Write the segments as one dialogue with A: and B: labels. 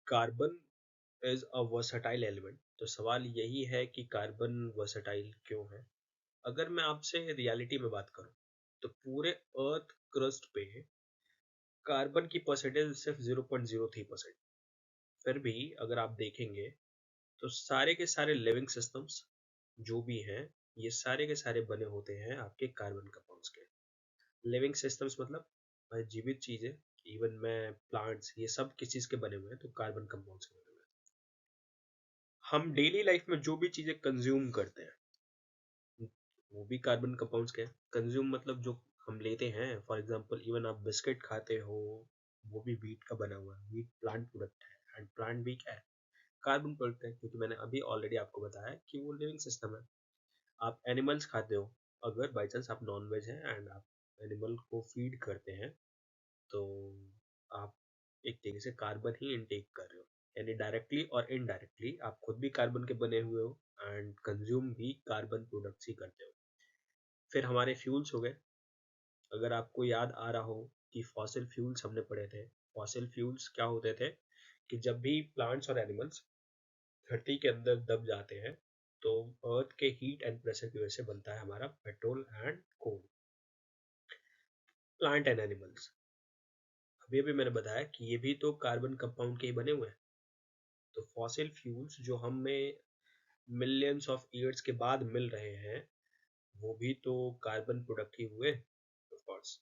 A: Carbon is a versatile element. तो सवाल यही है कि कार्बन वर्सटाइल क्यों है। अगर मैं आपसे रियलिटी में बात करूं तो पूरे अर्थ क्रस्ट पे कार्बन की परसेंटेज सिर्फ 0.03%। फिर भी अगर आप देखेंगे तो सारे के सारे लिविंग सिस्टम्स जो भी हैं ये सारे के सारे बने होते हैं आपके कार्बन कंपाउंड्स के। लिविंग सिस्टम्स मतलब जीवित चीजें, इवन मैं प्लांट्स, ये सब किस चीज के बने हुए हैं तो कार्बन कंपाउंड्स के बने हुए हैं। हम डेली लाइफ में जो भी चीजें कंज्यूम करते हैं वो भी कार्बन कंपाउंड्स के हैं। कंज्यूम मतलब जो हम लेते हैं, फॉर एग्जांपल इवन आप बिस्किट खाते हो वो भी व्हीट का बना हुआ है। व्हीट प्लांट प्रोडक्ट है एंड प्लांट भी क्या है, कार्बन प्रोडक्ट है, क्योंकि मैंने अभी ऑलरेडी आपको बताया कि वो लिविंग सिस्टम है। आप एनिमल्स खाते हो, अगर बाई चांस आप नॉन वेज हैं एंड आप एनिमल को फीड करते हैं तो आप एक तरीके से कार्बन ही इनटेक कर रहे हो, यानी डायरेक्टली और इनडायरेक्टली आप खुद भी कार्बन के बने हुए हो एंड कंज्यूम भी कार्बन प्रोडक्ट्स ही करते हो। फिर हमारे फ्यूल्स हो गए। अगर आपको याद आ रहा हो कि फॉसिल फ्यूल्स हमने पढ़े थे, फॉसिल फ्यूल्स क्या होते थे कि जब भी प्लांट्स और एनिमल्स धरती के अंदर दब जाते हैं तो अर्थ के हीट एंड प्रेशर की वजह से बनता है हमारा petrol and coal. Plant and animals, अभी अभी मैंने बताया कि ये भी तो कार्बन कंपाउंड के ही बने हुए हैं। तो फॉसिल फ्यूल्स जो हमें मिलियंस ऑफ ईयर्स के बाद मिल रहे हैं वो भी तो कार्बन प्रोडक्ट ही हुए ऑफ कोर्स।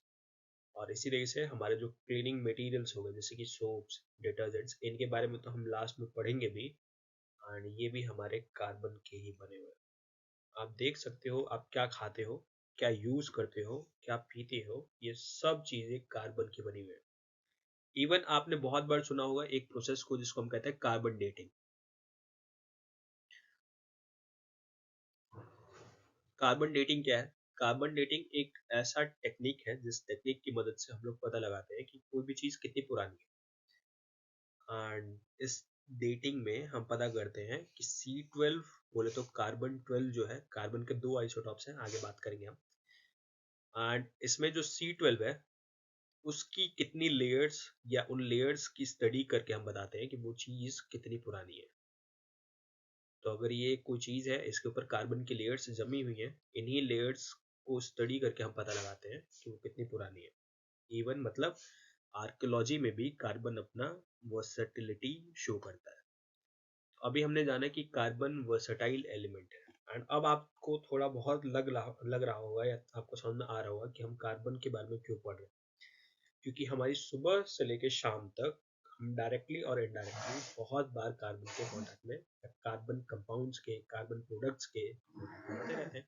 A: और इसी तरीके से हमारे जो क्लीनिंग मटेरियल्स हो गए जैसे कि सोप्स, डिटर्जेंट्स, इनके बारे में तो हम लास्ट में पढ़ेंगे भी, एंड ये भी हमारे कार्बन के ही बने हुए हैं। आप देख सकते हो आप क्या खाते हो, क्या यूज करते हो, क्या पीते हो, ये सब चीजें कार्बन की बनी हुई है। इवन आपने बहुत बार सुना होगा एक प्रोसेस को जिसको हम कहते हैं कार्बन डेटिंग। कार्बन डेटिंग क्या है? कार्बन डेटिंग एक ऐसा टेक्निक है जिस टेक्निक की मदद से हम लोग पता लगाते हैं कि कोई भी चीज कितनी पुरानी है। एंड इस डेटिंग में हम पता करते हैं कि C12 बोले तो कार्बन 12 जो है, कार्बन के दो आइसोटॉप्स हैं, आगे बात करेंगे हम। एंड इसमें जो C12 है उसकी कितनी लेयर्स या उन लेयर्स की स्टडी करके हम बताते हैं कि वो चीज कितनी पुरानी है। तो अगर ये कोई चीज है इसके ऊपर कार्बन की लेयर्स जमी हुई हैं, इन्हीं लेयर्स को स्टडी करके हम पता लगाते हैं कि वो कितनी पुरानी है। इवन मतलब आर्कियोलॉजी में भी कार्बन अपना वर्सेटिलिटी शो करता है। तो अभी हमने जाना कि कार्बन वर्सेटाइल एलिमेंट है एंड अब आपको थोड़ा बहुत लग रहा होगा या आपको समझ में आ रहा होगा कि हम कार्बन के बारे में क्यों पढ़ रहे हैं। क्योंकि हमारी सुबह से लेकर शाम तक हम डायरेक्टली और इनडायरेक्टली बहुत बार कार्बन के कांटेक्ट में, कार्बन कंपाउंड्स के, कार्बन प्रोडक्ट्स के होते रहते हैं।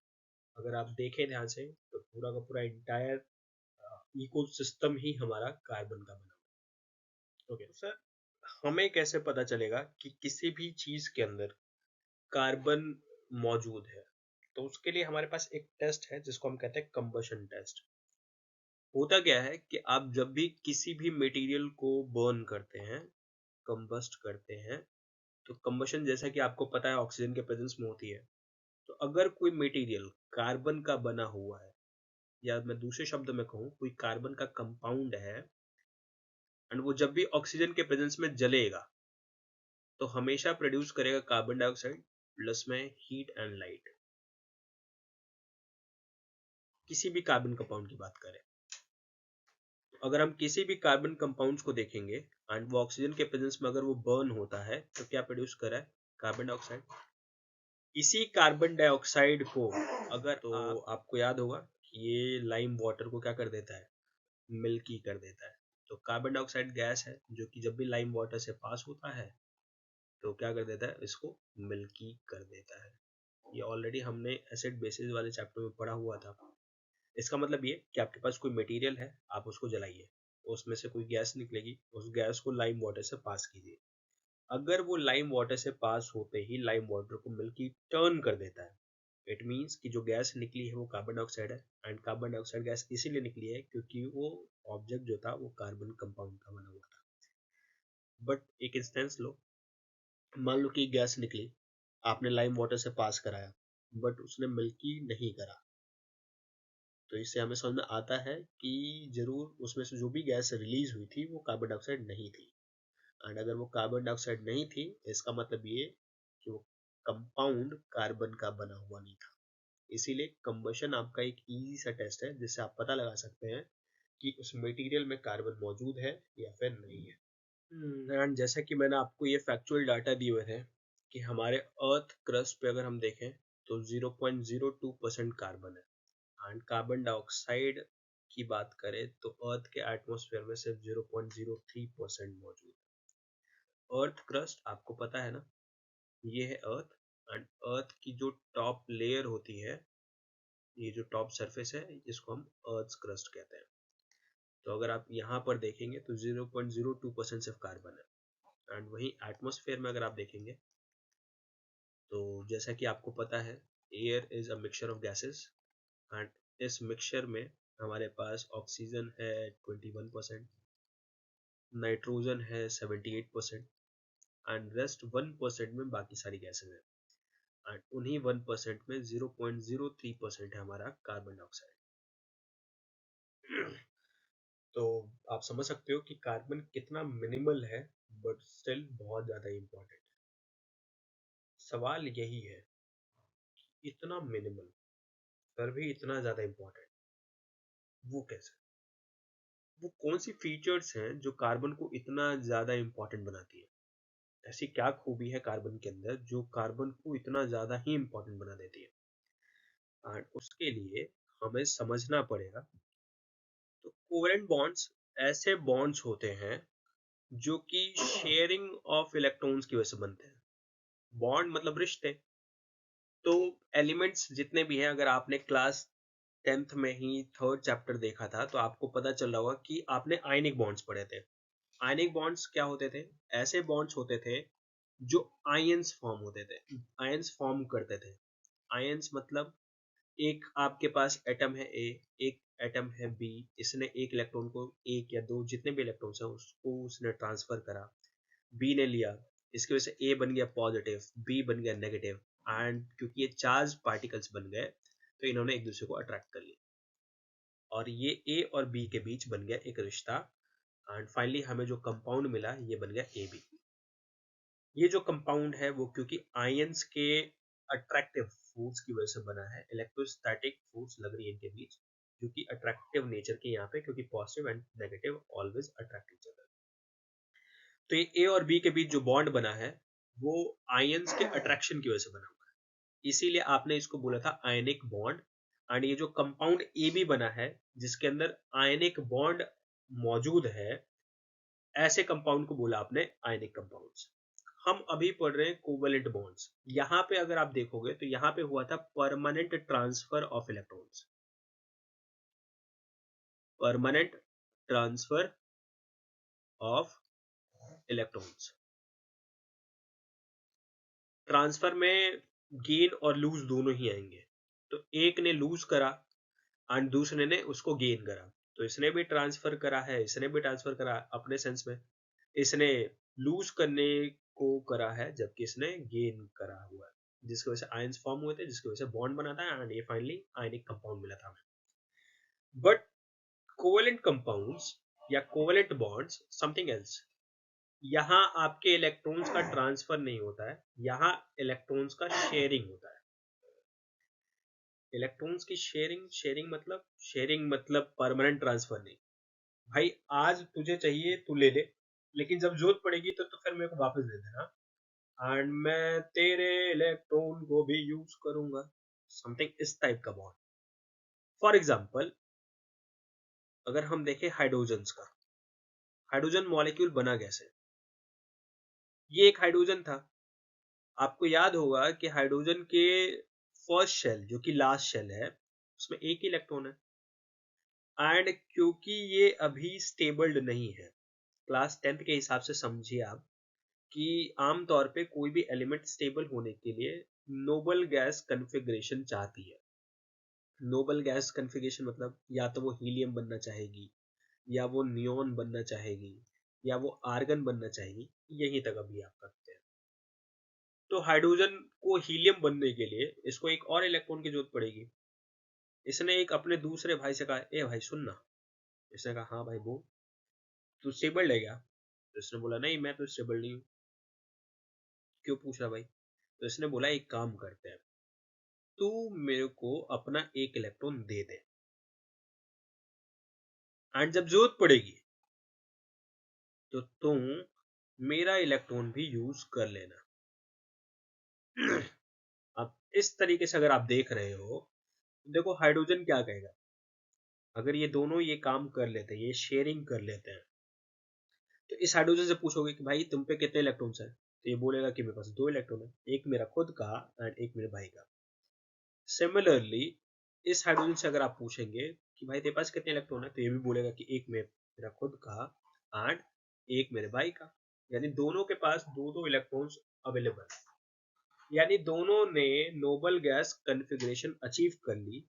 A: अगर आप देखें ध्यान से तो पूरा का पूरा इंटायर इकोसिस्टम ही हमारा कार्बन का बना हुआ है। ओके सर, हमें कैसे पता चलेगा कि किसी भी चीज के अंदर कार्बन मौजूद है? तो उसके लिए हमारे पास एक टेस्ट है जिसको हम कहते हैं कंबशन टेस्ट। होता क्या है कि आप जब भी किसी भी मटेरियल को बर्न करते हैं, कंबस्ट करते हैं, तो कंबशन जैसा कि आपको पता है ऑक्सीजन के प्रेजेंस में होती है। तो अगर कोई मटेरियल कार्बन का बना हुआ है, या मैं दूसरे शब्द में कहूँ कोई कार्बन का कंपाउंड है, एंड वो जब भी ऑक्सीजन के प्रेजेंस में जलेगा तो हमेशा प्रोड्यूस करेगा कार्बन डाइऑक्साइड प्लस में हीट एंड लाइट। किसी भी कार्बन कंपाउंड की बात करें, अगर हम किसी भी कार्बन कंपाउंड्स को देखेंगे एंड वो ऑक्सीजन के प्रेजेंस में अगर वो बर्न होता है तो क्या प्रोड्यूस कर रहा है? Carbon dioxide. इसी कार्बन डाइऑक्साइड को अगर तो आपको याद होगा कि ये लाइम वाटर को क्या कर देता है? मिल्की कर देता है। तो कार्बन डाइऑक्साइड गैस है जो कि जब भी लाइम वाटर से पास होता है तो क्या कर देता है? इसको मिल्की कर देता है। ये ऑलरेडी हमने एसिड बेसिस वाले चैप्टर में पढ़ा हुआ था। इसका मतलब ये कि आपके पास कोई मटेरियल है, आप उसको जलाइए, उसमें से कोई गैस निकलेगी, उस गैस को लाइम वाटर से पास कीजिए। अगर वो लाइम वाटर से पास होते ही लाइम वाटर को मिल्की टर्न कर देता है, इट मीन्स कि जो गैस निकली है वो कार्बन डाइऑक्साइड है। एंड कार्बन डाइऑक्साइड गैस इसीलिए निकली है क्योंकि वो ऑब्जेक्ट जो था वो कार्बन कंपाउंड का बना हुआ था। बट एक इंस्टेंस लो, मान लो कि गैस निकली, आपने लाइम वाटर से पास कराया, बट उसने मिल्की नहीं करा, तो इससे हमें समझ में आता है कि जरूर उसमें से जो भी गैस रिलीज हुई थी वो कार्बन डाइऑक्साइड नहीं थी। एंड अगर वो कार्बन डाइऑक्साइड नहीं थी, इसका मतलब ये कि वो कंपाउंड कार्बन का बना हुआ नहीं था। इसीलिए कंबशन आपका एक इजी सा टेस्ट है जिससे आप पता लगा सकते हैं कि उस मटेरियल में कार्बन मौजूद है या फिर नहीं है। एंड जैसा कि मैंने आपको ये फैक्चुअल डाटा दिए हुए थे कि हमारे अर्थ क्रस्ट पे अगर हम देखें तो 0.02% कार्बन है, एंड कार्बन डाइऑक्साइड की बात करें तो अर्थ के एटमॉस्फेयर में सिर्फ 0.03% मौजूद है। अर्थ क्रस्ट आपको पता है ना, ये है अर्थ, एंड अर्थ की जो टॉप लेयर होती है, ये जो टॉप सरफेस है, इसको हम अर्थ क्रस्ट कहते हैं। तो अगर आप यहाँ पर देखेंगे तो 0.02% सिर्फ कार्बन है, एंड वहीं एटमॉस्फेयर में अगर आप देखेंगे तो जैसा कि आपको पता है, air is a mixture of gases, and इस मिक्सचर में हमारे पास ऑक्सीजन है 21%, नाइट्रोजन है 78%, एंड रेस्ट 1% में बाकी सारी गैसेस हैं, एंड उन्हीं 1% में 0.03% है हमारा कार्बन डाइऑक्साइड। तो आप समझ सकते हो कि कार्बन कितना मिनिमल है, बट स्टिल बहुत ज्यादा इंपॉर्टेंट है। सवाल यही है, इतना मिनिमल पर भी इतना ज्यादा इंपॉर्टेंट, वो कैसे? वो कौन सी फीचर्स हैं जो कार्बन को इतना ज्यादा इंपॉर्टेंट बनाती है? ऐसी क्या खूबी है कार्बन के अंदर जो कार्बन को इतना ज्यादा ही इंपॉर्टेंट बना देती है? एंड उसके लिए हमें समझना पड़ेगा। तो कोवेलेंट बॉन्ड्स ऐसे बॉन्ड्स होते हैं जो कि शेयरिंग ऑफ इलेक्ट्रॉन्स की वजह से बनते हैं। बॉन्ड मतलब रिश्ते। तो एलिमेंट्स जितने भी हैं, अगर आपने क्लास 10th में ही थर्ड चैप्टर देखा था तो आपको पता चल रहा होगा कि आपने आयनिक बॉन्ड्स पढ़े थे। आयनिक बॉन्ड्स क्या होते थे? ऐसे बॉन्ड्स होते थे जो आयंस फॉर्म होते थे, आयंस फॉर्म करते थे। आयंस मतलब एक आपके पास एटम है ए, एक एटम है बी, इसने एक इलेक्ट्रॉन को, एक या दो जितने भी इलेक्ट्रॉन्स हैं उसको उसने ट्रांसफर करा, बी ने लिया, इसकी वजह से ए बन गया पॉजिटिव, बी बन गया नेगेटिव, एंड क्योंकि ये चार्ज पार्टिकल्स बन गए तो इन्होंने एक दूसरे को अट्रैक्ट कर लिया, और ये ए और बी के बीच बन गया एक रिश्ता, एंड फाइनली हमें जो कंपाउंड मिला ये बन गया ए बी। ये जो कंपाउंड है वो क्योंकि आयंस के अट्रैक्टिव फोर्स की वजह से बना है, इलेक्ट्रोस्टैटिक फोर्स लग रही है इनके बीच, जो कि अट्रैक्टिव नेचर के यहाँ पे, क्योंकि positive and negative always attract each other. तो ये ए और बी के बीच जो बॉन्ड बना है वो आयंस के अट्रैक्शन की वजह से बना हुआ है, इसीलिए आपने इसको बोला था आयनिक बॉन्ड। एंड ये जो कंपाउंड ए बी बना है जिसके अंदर आयनिक बॉन्ड मौजूद है, ऐसे कंपाउंड को बोला आपने आयनिक कंपाउंड्स। हम अभी पढ़ रहे हैं कोवेलेंट बॉन्ड्स। यहां पे अगर आप देखोगे तो यहां पे हुआ था permanent transfer of electrons, permanent transfer of electrons. Transfer में गेन और लूज दोनों ही आएंगे। तो एक ने लूज करा एंड दूसरे ने उसको गेन करा, तो इसने भी ट्रांसफर करा है, इसने भी ट्रांसफर करा अपने सेंस में, इसने लूज करने को करा है जबकि इसने गेन करा हुआ है, जिसकी वजह से आयंस फॉर्म हुए थे, जिसकी वजह से बॉन्ड बना था, एंड ये फाइनली आयनिक कंपाउंड मिला था हमें। बट कोवेलेंट कंपाउंड्स या कोवेलेंट बॉन्ड्स समथिंग एल्स। यहाँ आपके इलेक्ट्रॉन्स का ट्रांसफर नहीं होता है, यहाँ इलेक्ट्रॉन्स का शेयरिंग होता है। इलेक्ट्रॉन्स की शेयरिंग, शेयरिंग मतलब परमानेंट ट्रांसफर नहीं। भाई आज तुझे चाहिए तू ले ले, लेकिन जब जरूरत पड़ेगी तो फिर मेरे को वापस दे देना, एंड मैं तेरे इलेक्ट्रॉन को भी यूज करूंगा, समथिंग इस टाइप का बॉन्ड। फॉर एग्जाम्पल अगर हम देखें हाइड्रोजन का, हाइड्रोजन मॉलिक्यूल बना कैसे? ये एक हाइड्रोजन था, आपको याद होगा कि हाइड्रोजन के फर्स्ट शेल जो कि लास्ट शेल है उसमें एक ही इलेक्ट्रॉन है, एंड क्योंकि ये अभी स्टेबल्ड नहीं है, क्लास 10th के हिसाब से समझिए आप कि आमतौर पे कोई भी एलिमेंट स्टेबल होने के लिए नोबल गैस कन्फिग्रेशन चाहती है। नोबल गैस कन्फिग्रेशन मतलब या तो वो हीलियम बनना चाहेगी, या वो नियोन बनना चाहेगी, या वो आर्गन बनना चाहेगी, यहीं तक अभी आप करते हैं। तो हाइड्रोजन को हीलियम बनने के लिए इसको एक और इलेक्ट्रॉन की जरूरत पड़ेगी। इसने एक अपने दूसरे भाई से कहा, ए भाई सुन ना। इसने कहा हाँ भाई बोल, तू स्टेबल है क्या? तो इसने बोला नहीं मैं तो स्टेबल नहीं हूँ। क्यों पूछ रहा भाई? तो इसने बोला एक काम करते हैं, तू मेरे को अपना एक इलेक्ट्रॉन दे दे, एंड जब जरूरत पड़ेगी तो तुम मेरा इलेक्ट्रॉन भी यूज कर लेना। अब इस तरीके से अगर आप देख रहे हो तो देखो हाइड्रोजन क्या कहेगा, अगर ये दोनों ये काम कर लेते हैं, ये शेयरिंग कर लेते हैं, तो इस हाइड्रोजन से पूछोगे कि भाई तुम पे कितने इलेक्ट्रॉन्स हैं, तो ये बोलेगा कि मेरे पास 2 इलेक्ट्रॉन है, एक मेरा खुद का एंड एक मेरे भाई का। सिमिलरली इस हाइड्रोजन से अगर आप पूछेंगे कि भाई तेरे पास कितने इलेक्ट्रॉन है, तो ये भी बोलेगा कि एक मेरा खुद का एंड एक मेरे भाई का। यानी दोनों के पास दो दो इलेक्ट्रॉन्स अवेलेबल, यानी दोनों ने नोबल गैस कॉन्फ़िगरेशन अचीव कर ली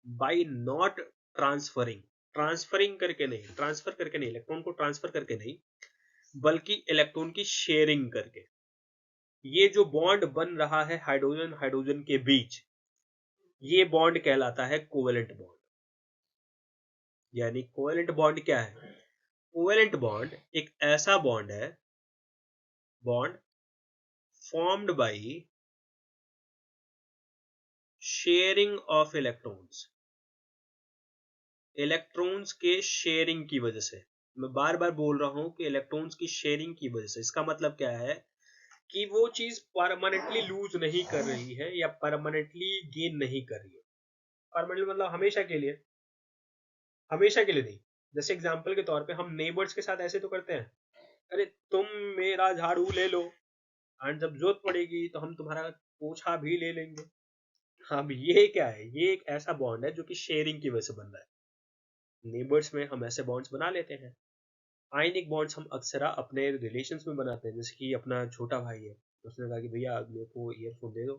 A: बाय नॉट ट्रांसफरिंग, ट्रांसफर करके नहीं, इलेक्ट्रॉन को ट्रांसफर करके नहीं, बल्कि इलेक्ट्रॉन की शेयरिंग करके। ये जो बॉन्ड बन रहा है हाइड्रोजन हाइड्रोजन के बीच, ये बॉन्ड कहलाता है कोवेलेंट बॉन्ड। यानी कोवेलेंट बॉन्ड क्या है? कोवेलेंट बॉन्ड एक ऐसा बॉन्ड है, bond formed by sharing of electrons, electrons के शेयरिंग की वजह से। मैं बार बार बोल रहा हूं कि इलेक्ट्रॉन्स की शेयरिंग की वजह से, इसका मतलब क्या है कि वो चीज परमानेंटली लूज नहीं कर रही है या परमानेंटली गेन नहीं कर रही है। परमानेंटली मतलब हमेशा के लिए, हमेशा के लिए नहीं। जैसे एग्जांपल के तौर पे हम नेबर्स के साथ ऐसे तो करते हैं, अरे तुम मेरा झाड़ू ले लो, एंड जब जरूरत पड़ेगी तो हम तुम्हारा पोछा भी ले लेंगे। अब ये क्या है? ये एक ऐसा बॉन्ड है जो कि शेयरिंग की वजह से बन रहा है। नेबर्स में हम ऐसे बॉन्ड्स बना लेते हैं। आयनिक बॉन्ड्स हम अक्सर अपने रिलेशंस में बनाते हैं, जैसे कि अपना छोटा भाई है, उसने कहा कि भैया मेरे को ईयरफोन दे दो,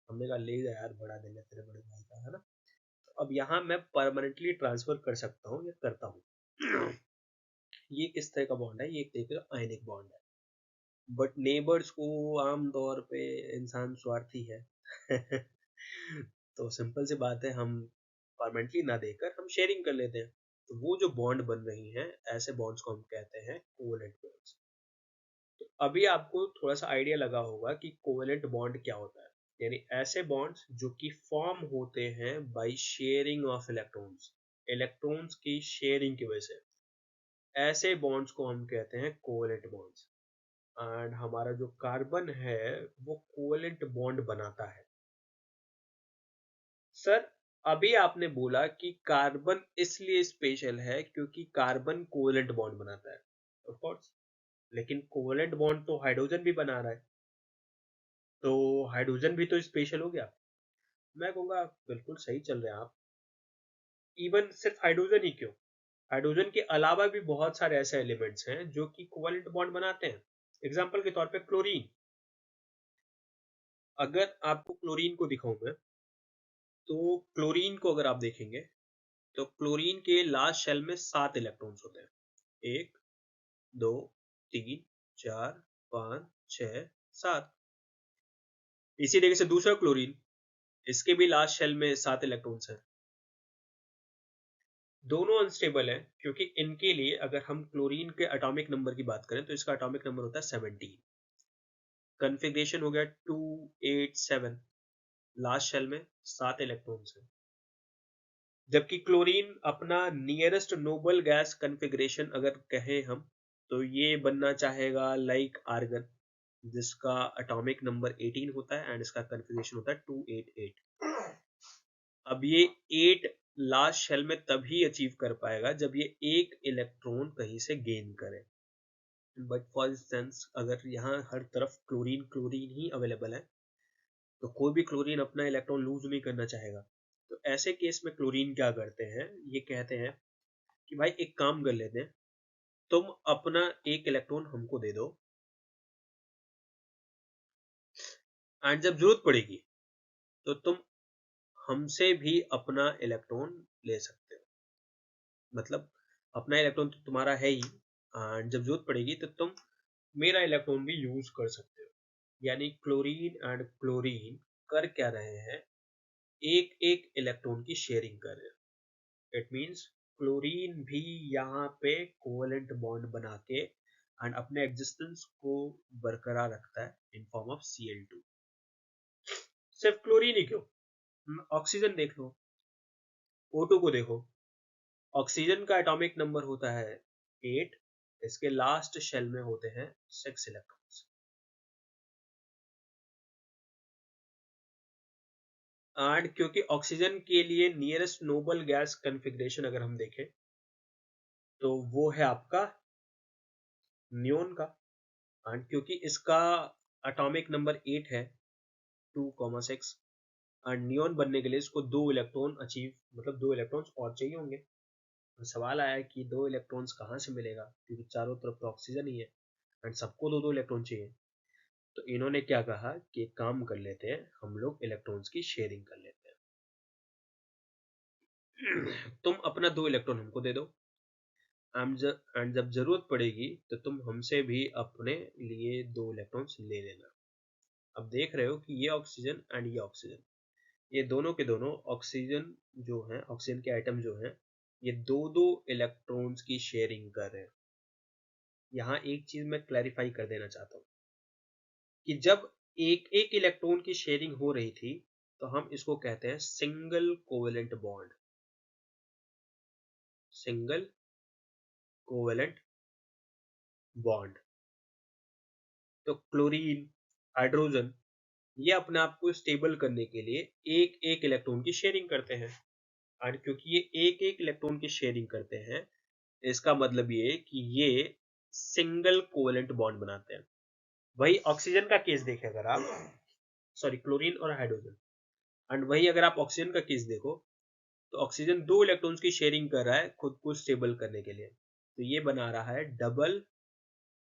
A: हमने कहा ले जा यार, बड़ा दिल है तेरे बड़े भाई का, है ना? तो अब यहाँ मैं परमानेंटली ट्रांसफर कर सकता हूँ या करता हूँ। ये किस तरह का बॉन्ड है? ये एक तरीके का आयनिक बॉन्ड है। बट नेबर्स को आमतौर पे इंसान स्वार्थी है। तो सिंपल सी बात है, हम परमानेंटली ना देकर हम शेयरिंग कर लेते हैं। तो वो जो बॉन्ड बन रही हैं, ऐसे बॉन्ड्स को हम कहते हैं कोवेलेंट बॉन्ड्स। तो अभी आपको थोड़ा सा आइडिया लगा होगा कि कोवेलेंट बॉन्ड क्या होता है। यानी ऐसे बॉन्ड्स जो कि फॉर्म होते हैं by sharing of electrons, electrons की शेयरिंग की वजह से, ऐसे बॉन्ड्स को हम कहते हैं कोवेलेंट बॉन्ड्स। एंड हमारा जो कार्बन है वो कोवेलेंट बॉन्ड बनाता है। सर अभी आपने बोला कि कार्बन इसलिए स्पेशल है क्योंकि कार्बन कोवेलेंट बॉन्ड बनाता है। ऑफ कोर्स, लेकिन कोवेलेंट बॉन्ड तो हाइड्रोजन भी बना रहा है, तो हाइड्रोजन भी तो स्पेशल हो गया। मैं कहूँगा बिल्कुल सही चल रहे हैं आप। इवन सिर्फ हाइड्रोजन ही क्यों, हाइड्रोजन के अलावा भी बहुत सारे ऐसे एलिमेंट्स हैं जो कि कोवेलेंट बॉन्ड बनाते हैं। एग्जाम्पल के तौर पे क्लोरीन। अगर आपको क्लोरीन को दिखाऊं मैं, तो क्लोरीन को अगर आप देखेंगे तो क्लोरीन के लास्ट शेल में 7 इलेक्ट्रॉन्स होते हैं। 1 2 3 4 5 6 7। इसी तरीके से दूसरा क्लोरीन, इसके भी लास्ट शेल में 7 इलेक्ट्रॉन्स हैं। दोनों अनस्टेबल हैं क्योंकि इनके लिए अगर हम क्लोरीन के एटॉमिक नंबर की बात करें तो इसका एटॉमिक नंबर होता है 17। कन्फिग्रेशन हो गया 287, लास्ट शेल में 7 इलेक्ट्रॉन्स हैं। जबकि क्लोरीन अपना नियरेस्ट नोबल गैस कन्फिग्रेशन अगर कहें हम, तो ये बनना चाहेगा लाइक आर्गन, जिसका एटॉमिक नंबर 18 होता है एंड इसका कन्फिग्रेशन होता है 288। अब ये 8 लास्ट शेल में तभी अचीव कर पाएगा जब ये एक इलेक्ट्रॉन कहीं से गेन करे। बट फॉर इंस्टेंस अगर यहाँ हर तरफ क्लोरीन क्लोरीन ही अवेलेबल है, तो कोई भी क्लोरीन अपना इलेक्ट्रॉन लूज नहीं करना चाहेगा। तो ऐसे केस में क्लोरीन क्या करते हैं, ये कहते हैं कि भाई एक काम कर लेते हैं, तुम अपना एक इलेक्ट्रॉन हमको दे दो, एंड जब जरूरत पड़ेगी तो तुम हमसे भी अपना इलेक्ट्रॉन ले सकते हो। मतलब अपना इलेक्ट्रॉन तो तुम्हारा है ही, एंड जब जरूरत पड़ेगी तो तुम मेरा इलेक्ट्रॉन भी यूज कर सकते हो। यानी क्लोरीन एंड क्लोरीन कर क्या रहे हैं, एक एक इलेक्ट्रॉन की शेयरिंग कर रहे हैं। इट मींस क्लोरीन भी यहाँ पे कोवेलेंट बॉन्ड बना के एंड अपने एग्जिस्टेंस को बरकरार रखता है इन फॉर्म ऑफ Cl2। सिर्फ क्लोरीन ही क्यों, ऑक्सीजन देख लो, O2 को देखो, ऑक्सीजन का एटॉमिक नंबर होता है 8, इसके लास्ट शेल में होते हैं 6 इलेक्ट्रॉन्स। एंड क्योंकि ऑक्सीजन के लिए नियरेस्ट नोबल गैस कॉन्फ़िगरेशन अगर हम देखें तो वो है आपका नियोन का, एंड क्योंकि इसका एटॉमिक नंबर 8 है 2,6, एंड नियोन बनने के लिए इसको 2 इलेक्ट्रॉन अचीव, मतलब 2 इलेक्ट्रॉन्स और चाहिए होंगे। तो सवाल आया कि 2 इलेक्ट्रॉन्स कहाँ से मिलेगा, क्योंकि चारों तरफ तो ऑक्सीजन ही है एंड सबको 2-2 इलेक्ट्रॉन चाहिए। तो इन्होंने क्या कहा कि एक काम कर लेते हैं, हम लोग इलेक्ट्रॉन्स की शेयरिंग कर लेते हैं। तुम अपना 2 इलेक्ट्रॉन हमको दे दो, एंड जब जरूरत पड़ेगी तो तुम हमसे भी अपने लिए 2 इलेक्ट्रॉन्स ले लेना। अब देख रहे हो कि ये ऑक्सीजन एंड ये ऑक्सीजन, ये दोनों के दोनों ऑक्सीजन जो है, ऑक्सीजन के आइटम जो हैं, ये 2-2 इलेक्ट्रॉन्स की शेयरिंग कर रहे हैं। यहाँ एक चीज मैं क्लैरिफाई कर देना चाहता हूँ कि जब एक एक इलेक्ट्रॉन की शेयरिंग हो रही थी तो हम इसको कहते हैं single covalent bond. Single covalent bond. तो क्लोरीन, हाइड्रोजन, ये अपने आप को स्टेबल करने के लिए एक एक इलेक्ट्रॉन की शेयरिंग करते हैं। और क्योंकि ये एक एक इलेक्ट्रॉन की शेयरिंग करते हैं, इसका मतलब ये कि ये सिंगल कोवेलेंट बॉन्ड बनाते हैं। वही ऑक्सीजन का केस देखें अगर आप, सॉरी क्लोरीन और हाइड्रोजन, एंड वही अगर आप ऑक्सीजन का केस देखो तो ऑक्सीजन 2 इलेक्ट्रॉन्स की शेयरिंग कर रहा है खुद को स्टेबल करने के लिए, तो ये बना रहा है डबल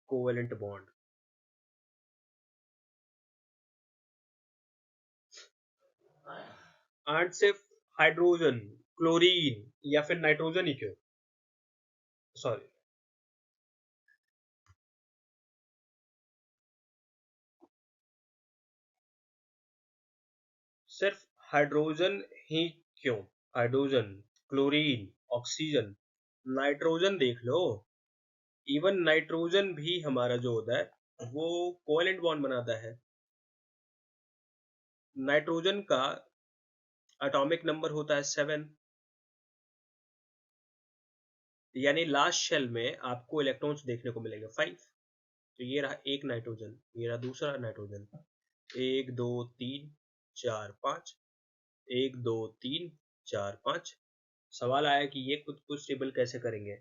A: कोवेलेंट बॉन्ड। एंड सिर्फ हाइड्रोजन, क्लोरीन या फिर नाइट्रोजन ही क्यों, सॉरी सिर्फ हाइड्रोजन ही क्यों, हाइड्रोजन, क्लोरीन, ऑक्सीजन, नाइट्रोजन देख लो, इवन नाइट्रोजन भी हमारा जो होता है वो कोवेलेंट बॉन्ड बनाता है। नाइट्रोजन का एटॉमिक नंबर होता है 7, यानी लास्ट शेल में आपको इलेक्ट्रॉन्स देखने को मिलेंगे 5। तो ये रहा एक नाइट्रोजन, ये रहा दूसरा नाइट्रोजन, 1 2 3 4 5, 1 2 3 4 5। सवाल आया कि ये खुद को स्टेबल कैसे करेंगे,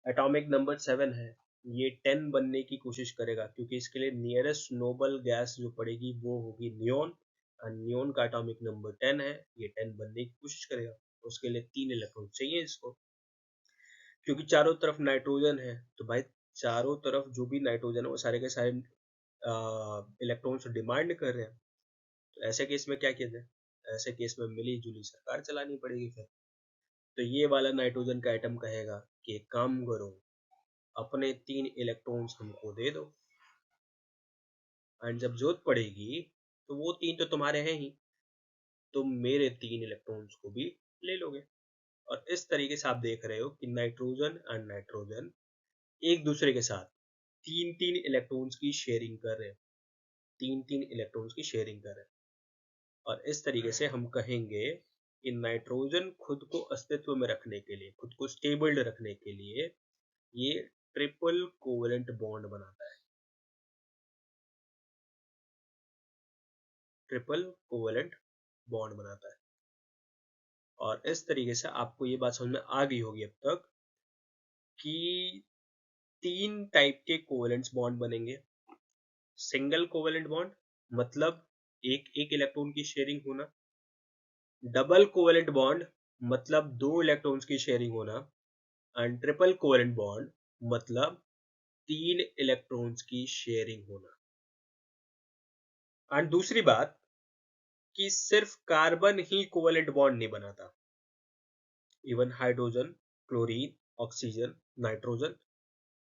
A: एटॉमिक नंबर 7 है, ये 10 बनने की कोशिश करेगा क्योंकि इसके लिए नियरेस्ट नोबल गैस जो पड़ेगी वो होगी नियोन, और नियोन का एटॉमिक नंबर 10 है, ये 10 बनने की कोशिश करेगा, उसके लिए 3 इलेक्ट्रॉन चाहिए इसको। क्योंकि चारों तरफ नाइट्रोजन है तो भाई चारों तरफ जो भी नाइट्रोजन है वो सारे के सारे इलेक्ट्रॉन्स डिमांड कर रहे हैं। तो ऐसे केस में क्या किया जाए, ऐसे केस में मिली जुली सरकार चलानी पड़ेगी फिर। तो ये वाला नाइट्रोजन का आइटम कहेगा कि एक काम करो, अपने 3 इलेक्ट्रॉन्स हमको दे दो, एंड जब जरूरत पड़ेगी तो वो 3 तो तुम्हारे हैं ही, तुम मेरे 3 इलेक्ट्रॉन्स को भी ले लोगे। और इस तरीके से आप देख रहे हो कि नाइट्रोजन एंड नाइट्रोजन एक दूसरे के साथ 3-3 इलेक्ट्रॉन्स की शेयरिंग कर रहे हैं, 3-3 इलेक्ट्रॉन्स की शेयरिंग कर रहे हैं। और इस तरीके से हम कहेंगे कि नाइट्रोजन खुद को अस्तित्व में रखने के लिए, खुद को स्टेबल रखने के लिए ये ट्रिपल कोवेलेंट बॉन्ड बनाता है, ट्रिपल कोवेलेंट बॉन्ड बनाता है। और इस तरीके से आपको ये बात समझ में आ गई होगी अब तक कि 3 टाइप के कोवेलेंट बॉन्ड बनेंगे। सिंगल कोवेलेंट बॉन्ड मतलब एक एक इलेक्ट्रॉन की शेयरिंग होना, डबल कोवेलेंट बॉन्ड मतलब 2 इलेक्ट्रॉन्स की शेयरिंग होना, एंड ट्रिपल कोवेलेंट बॉन्ड मतलब 3 इलेक्ट्रॉन्स की शेयरिंग होना। एंड दूसरी बात कि सिर्फ कार्बन ही कोवेलेंट बॉन्ड नहीं बनाता, even hydrogen, chlorine, oxygen, nitrogen,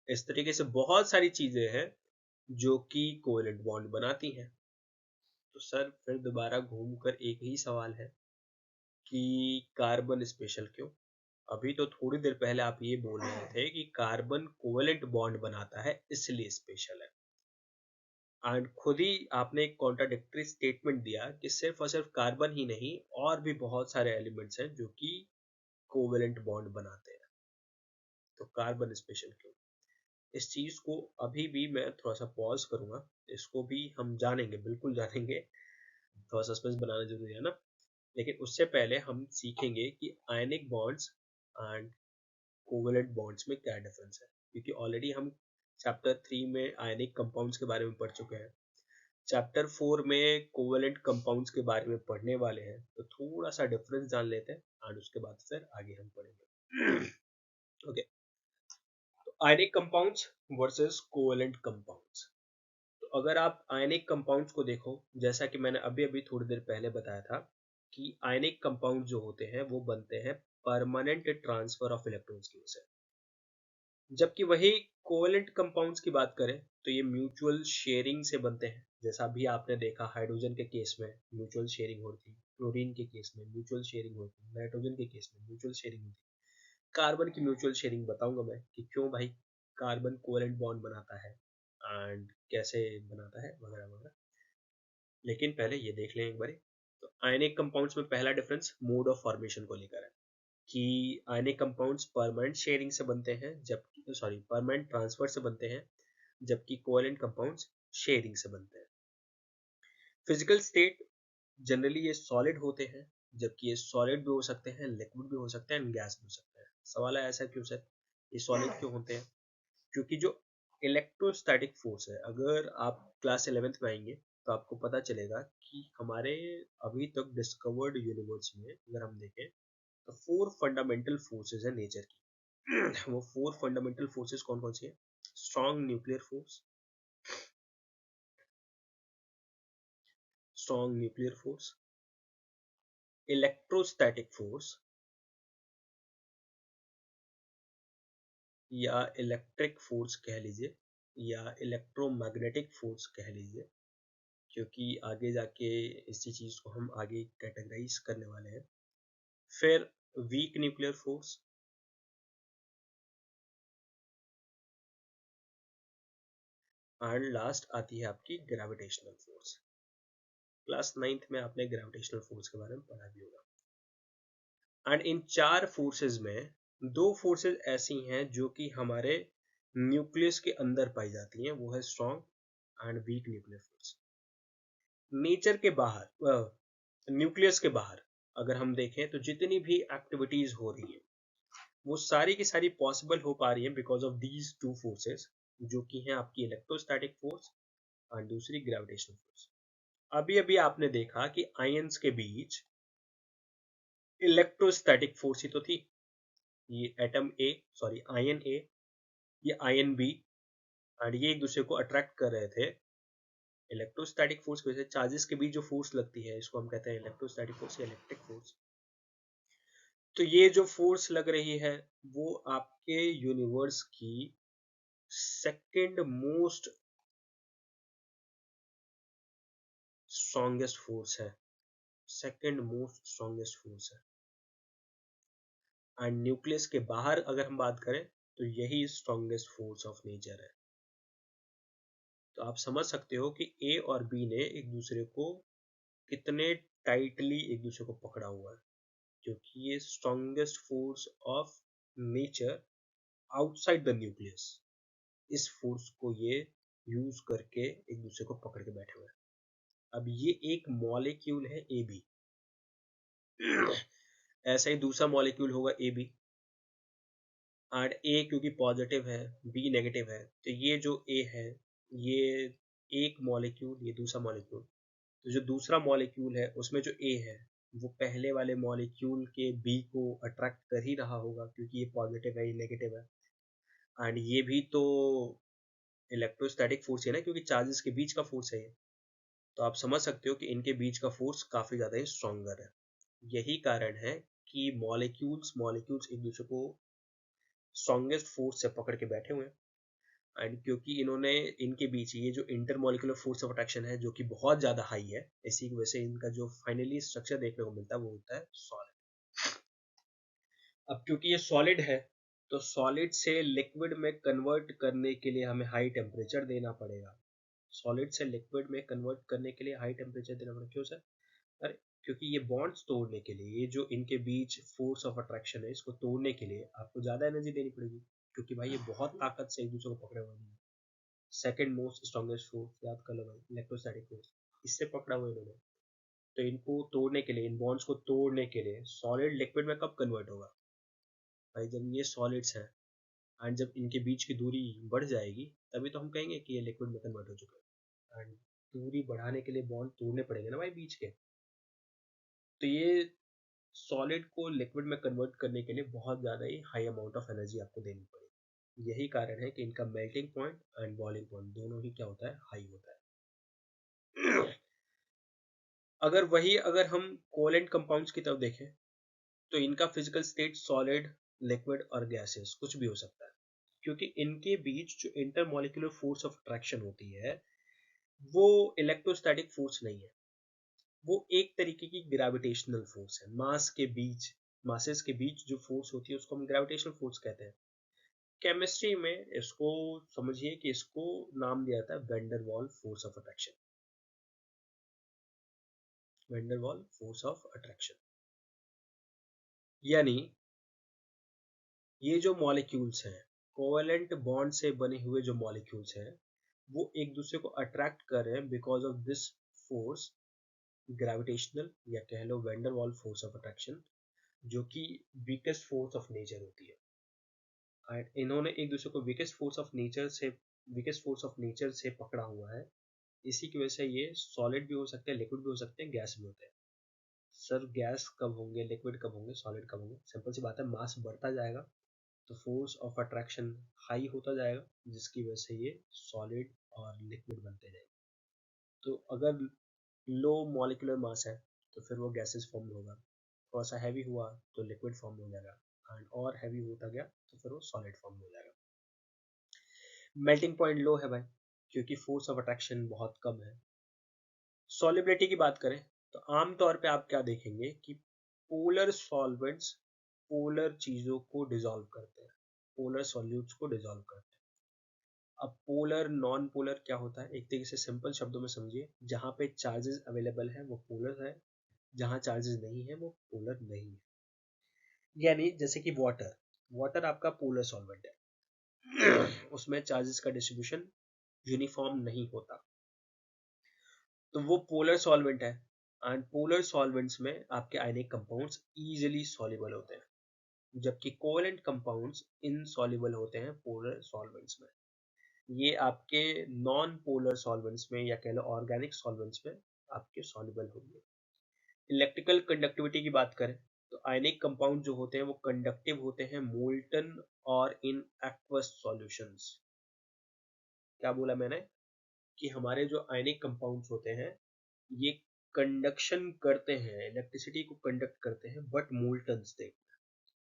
A: इस तरीके से बहुत सारी चीजें हैं जो कि कोवेलेंट बॉन्ड बनाती हैं। तो सर फिर दोबारा घूमकर एक ही सवाल है कि कार्बन स्पेशल क्यों, अभी तो थोड़ी देर पहले आप ये बोल रहे थे कि कार्बन कोवेलेंट बॉन्ड बनाता है इसलिए स्पेशल है, एंड खुद ही आपने एक कॉन्ट्राडिक्टरी स्टेटमेंट दिया कि सिर्फ और सिर्फ कार्बन ही नहीं और भी बहुत सारे एलिमेंट्स हैं जो कि कोवेलेंट बॉन्ड बनाते हैं, तो कार्बन स्पेशल क्यों? इस चीज को अभी भी मैं थोड़ा सा पॉज करूंगा, इसको भी हम जानेंगे, बिल्कुल जानेंगे, थोड़ा सस्पेंस बनाना जरूरी है ना। लेकिन उससे पहले हम सीखेंगे कि आयनिक बॉन्ड्स एंड कोवेलेंट बॉन्ड्स में क्या डिफरेंस है, क्योंकि ऑलरेडी हम चैप्टर 3 में आयनिक कंपाउंड्स के बारे में पढ़ चुके हैं, चैप्टर 4 में कोवेलेंट कंपाउंड्स के बारे में पढ़ने वाले हैं, तो थोड़ा सा डिफरेंस जान लेते हैं और उसके बाद फिर आगे हम पढ़ेंगे। ओके, तो ionic compounds versus covalent compounds. तो अगर आप आयनिक कंपाउंड्स को देखो, जैसा कि मैंने अभी अभी थोड़ी देर पहले बताया था कि आयनिक कंपाउंड जो होते हैं वो बनते हैं परमानेंट ट्रांसफर ऑफ इलेक्ट्रॉन्स की वजह से, जबकि वही कोवेलेंट कंपाउंड्स की बात करें तो ये म्यूचुअल शेयरिंग से बनते हैं। जैसा अभी आपने देखा हाइड्रोजन के केस में म्यूचुअल शेयरिंग होती, क्लोरीन के केस में म्यूचुअल शेयरिंग होती, नाइट्रोजन के केस में म्यूचुअल शेयरिंग होती, कार्बन की म्यूचुअल शेयरिंग बताऊंगा मैं कि क्यों भाई कार्बन कोवेलेंट बॉन्ड बनाता है एंड कैसे बनाता है वगैरह वगैरह। लेकिन पहले ये देख लें एक बार, तो आयनिक कंपाउंड्स में पहला डिफरेंस मोड ऑफ फॉर्मेशन को लेकर है कि आयनिक कंपाउंड्स परमानेंट शेयरिंग से बनते हैं, जबकि सॉरी परमानेंट ट्रांसफर से बनते हैं, जबकि कोवेलेंट कंपाउंड्स शेयरिंग से बनते हैं। फिजिकल स्टेट जनरली ये सॉलिड होते हैं, जबकि ये सॉलिड भी हो सकते हैं, लिक्विड भी हो सकते हैं एंड गैस भी हो सकते हैं। सवाल है ऐसा क्यों सर, ये सॉलिड क्यों होते हैं? क्योंकि जो इलेक्ट्रोस्टैटिक फोर्स है, अगर आप क्लास 11th में आएंगे तो आपको पता चलेगा कि हमारे अभी तक डिस्कवर्ड यूनिवर्स में अगर हम देखें तो 4 फंडामेंटल फोर्सेस है नेचर की। वो 4 फंडामेंटल फोर्सेस कौन कौन सी है? Strong nuclear force, strong nuclear force, electrostatic force या इलेक्ट्रिक फोर्स कह लीजिए, या इलेक्ट्रोमैग्नेटिक फोर्स कह लीजिए, क्योंकि आगे जाके इसी चीज को हम आगे कैटेगराइज करने वाले हैं। फिर weak nuclear force, and last आती है आपकी ग्रेविटेशनल फोर्स। क्लास 9th में आपने ग्रेविटेशनल फोर्स के बारे में पढ़ा भी होगा। एंड इन चार फोर्सेस में दो फोर्सेस ऐसी हैं जो कि हमारे न्यूक्लियस के अंदर पाई जाती हैं, वो है strong and weak nuclear force. Nature के बाहर, न्यूक्लियस के बाहर अगर हम देखें तो जितनी भी एक्टिविटीज हो रही है वो सारी की सारी पॉसिबल हो पा रही है because of these two forces, जो कि हैं आपकी इलेक्ट्रोस्टैटिक फोर्स और दूसरी ग्रेविटेशनल फोर्स। अभी अभी आपने देखा कि आयंस के बीच इलेक्ट्रोस्टैटिक फोर्स ही तो थी, ये एटम ए, सॉरी आयन ए, ये आयन बी, और ये एक दूसरे को अट्रैक्ट कर रहे थे। इलेक्ट्रोस्टैटिक फोर्स की वजह से चार्जेस के बीच जो फोर्स लगती है इसको हम कहते हैं इलेक्ट्रोस्टैटिक फोर्स या इलेक्ट्रिक फोर्स। तो ये जो फोर्स लग रही है वो आपके यूनिवर्स की सेकंड मोस्ट स्ट्रॉन्गेस्ट फोर्स है, सेकंड मोस्ट स्ट्रॉन्गेस्ट फोर्स है। एंड न्यूक्लियस के बाहर अगर हम बात करें तो यही स्ट्रॉन्गेस्ट फोर्स ऑफ नेचर है। तो आप समझ सकते हो कि ए और बी ने एक दूसरे को कितने टाइटली एक दूसरे को पकड़ा हुआ है, क्योंकि ये strongest force of nature outside the nucleus, इस फोर्स को ये यूज करके एक दूसरे को पकड़ के बैठे हुए हैं। अब ये एक मॉलिक्यूल है ए बी, ऐसा ही दूसरा मॉलिक्यूल होगा ए बी, और ए क्योंकि पॉजिटिव है बी नेगेटिव है, तो ये जो ए है ये एक मॉलिक्यूल, ये दूसरा मॉलिक्यूल, तो जो दूसरा मॉलिक्यूल है उसमें जो ए है वो पहले वाले मॉलिक्यूल के बी को अट्रैक्ट कर ही रहा होगा, क्योंकि ये पॉजिटिव है ये नेगेटिव है। एंड ये भी तो इलेक्ट्रोस्टैटिक फोर्स है ना, क्योंकि चार्जेस के बीच का फोर्स है ये। तो आप समझ सकते हो कि इनके बीच का फोर्स काफी ज्यादा ही स्ट्रॉन्गर है। यही कारण है कि मॉलिक्यूल्स मॉलिक्यूल्स एक दूसरे को स्ट्रॉन्गेस्ट फोर्स से पकड़ के बैठे हुए हैं। एंड क्योंकि इन्होंने इनके बीच ये जो इंटरमॉलिक्यूलर फोर्स ऑफ अट्रैक्शन है जो कि बहुत ज्यादा हाई है, इसी की वजह से इनका जो फाइनली स्ट्रक्चर देखने को मिलता है वो होता है सॉलिड। अब क्योंकि ये सॉलिड है, तो सॉलिड से लिक्विड में कन्वर्ट करने के लिए हमें हाई टेम्परेचर देना पड़ेगा। सॉलिड से लिक्विड में कन्वर्ट करने के लिए हाई टेम्परेचर देना पड़ेगा। क्यों सर? अरे क्योंकि ये बॉन्ड्स तोड़ने के लिए, ये जो इनके बीच फोर्स ऑफ अट्रैक्शन है, इसको तोड़ने के लिए आपको ज्यादा एनर्जी देनी पड़ेगी, क्योंकि भाई ये बहुत ताकत से एक दूसरे को पकड़े हुए हैं। सेकंड मोस्ट स्ट्रॉन्गेस्ट फोर्स याद कर लो भाई, इलेक्ट्रोस्टैटिक फोर्स, इससे पकड़ा हुआ इन्होंने। तो इनको तोड़ने के लिए, इन बॉन्ड्स को तोड़ने के लिए सॉलिड लिक्विड में कब कन्वर्ट होगा? भाई जब ये सॉलिड्स हैं एंड जब इनके बीच की दूरी बढ़ जाएगी, तभी तो हम कहेंगे कि ये लिक्विड में कन्वर्ट हो चुका है। एंड दूरी बढ़ाने के लिए बॉन्ड तोड़ने पड़ेंगे ना भाई बीच के। तो ये सॉलिड को लिक्विड में कन्वर्ट करने के लिए बहुत ज़्यादा ही हाई अमाउंट ऑफ एनर्जी आपको देनी पड़ेगी। यही कारण है कि इनका melting point and boiling point दोनों ही क्या होता है, हाई होता है। अगर हम कोवैलेंट कंपाउंड्स की तरफ देखें, तो इनका फिजिकल स्टेट सॉलिड, लिक्विड और गैसेस कुछ भी हो सकता है, क्योंकि इनके बीच जो इंटरमॉलिक्यूलर फोर्स ऑफ अट्रैक्शन होती है, वो इलेक्ट्रोस्टैटिक फोर्स नहीं है, वो एक तरीके की ग्रेविटेशनल फोर्स है। मासेस के बीच जो फोर्स होती है उसको हम ग्रेविटेशनल फोर्स कहते हैं। केमिस्ट्री में इसको समझिए कि इसको नाम दिया जाता है vendor force of attraction. Vendor force of attraction यानी ये जो मॉलिक्यूल्स हैं, कोवेलेंट बॉन्ड से बने हुए जो मॉलिक्यूल्स हैं, वो एक दूसरे को अट्रैक्ट कर रहे हैं because of this force, gravitational या कह लो वेंडर फोर्स ऑफ अट्रैक्शन, जो कि वीकेस्ट फोर्स ऑफ नेचर होती है। एंड इन्होंने एक दूसरे को वीकेस्ट फोर्स ऑफ नेचर से पकड़ा हुआ है। इसी की वजह से ये सॉलिड भी हो सकते हैं, लिक्विड भी हो सकते हैं, गैस भी होते हैं। सर गैस कब होंगे, लिक्विड कब होंगे, सॉलिड कब होंगे? सिंपल सी बात है, मास बढ़ता जाएगा तो फोर्स ऑफ अट्रैक्शन हाई होता जाएगा, जिसकी वजह से ये सॉलिड और लिक्विड बनते जाएंगे। तो अगर लो मॉलिक्यूलर मास है तो फिर वो गैसेस फॉर्म होगा, थोड़ा सा हैवी हुआ तो लिक्विड फॉर्म हो जाएगा, एंड और हैवी होता गया तो फिर वो सॉलिड फॉर्म हो जाएगा। मेल्टिंग पॉइंट लो है भाई, क्योंकि फोर्स ऑफ अट्रैक्शन बहुत कम है। सॉलिबिलिटी की बात करें तो आमतौर पे आप क्या देखेंगे कि पोलर सॉल्वेंट्स पोलर चीजों को डिसॉल्व करते हैं, पोलर सॉल्यूट्स को डिसॉल्व करते हैं। अब पोलर नॉन पोलर क्या होता है, एक तरीके से सिंपल शब्दों में समझिए, जहां पे चार्जेस अवेलेबल है वो पोलर है, जहां चार्जेस नहीं है वो पोलर नहीं है। यानी जैसे कि वाटर, वाटर आपका पोलर सॉल्वेंट है, उसमें चार्जेस का डिस्ट्रीब्यूशन यूनिफॉर्म नहीं होता, तो वो पोलर सॉल्वेंट है। एंड पोलर सॉल्वेंट्स में आपके आयनिक कंपाउंड्स इजीली सॉल्युबल होते हैं, जबकि कोवेलेंट कंपाउंड्स इनसॉल्युबल होते हैं पोलर सॉल्वेंट्स में। ये आपके नॉन पोलर सॉल्वेंट्स में या कह लो ऑर्गेनिक सॉल्वेंट्स में आपके सॉल्युबल होंगे। इलेक्ट्रिकल कंडक्टिविटी की बात करें तो आयनिक कंपाउंड जो होते हैं वो कंडक्टिव होते हैं मोल्टन और इन एक्वस सॉल्यूशंस। क्या बोला मैंने? कि हमारे जो आयनिक कंपाउंड्स होते हैं ये कंडक्शन करते हैं, इलेक्ट्रिसिटी को कंडक्ट करते हैं, बट मोल्टन स्टेट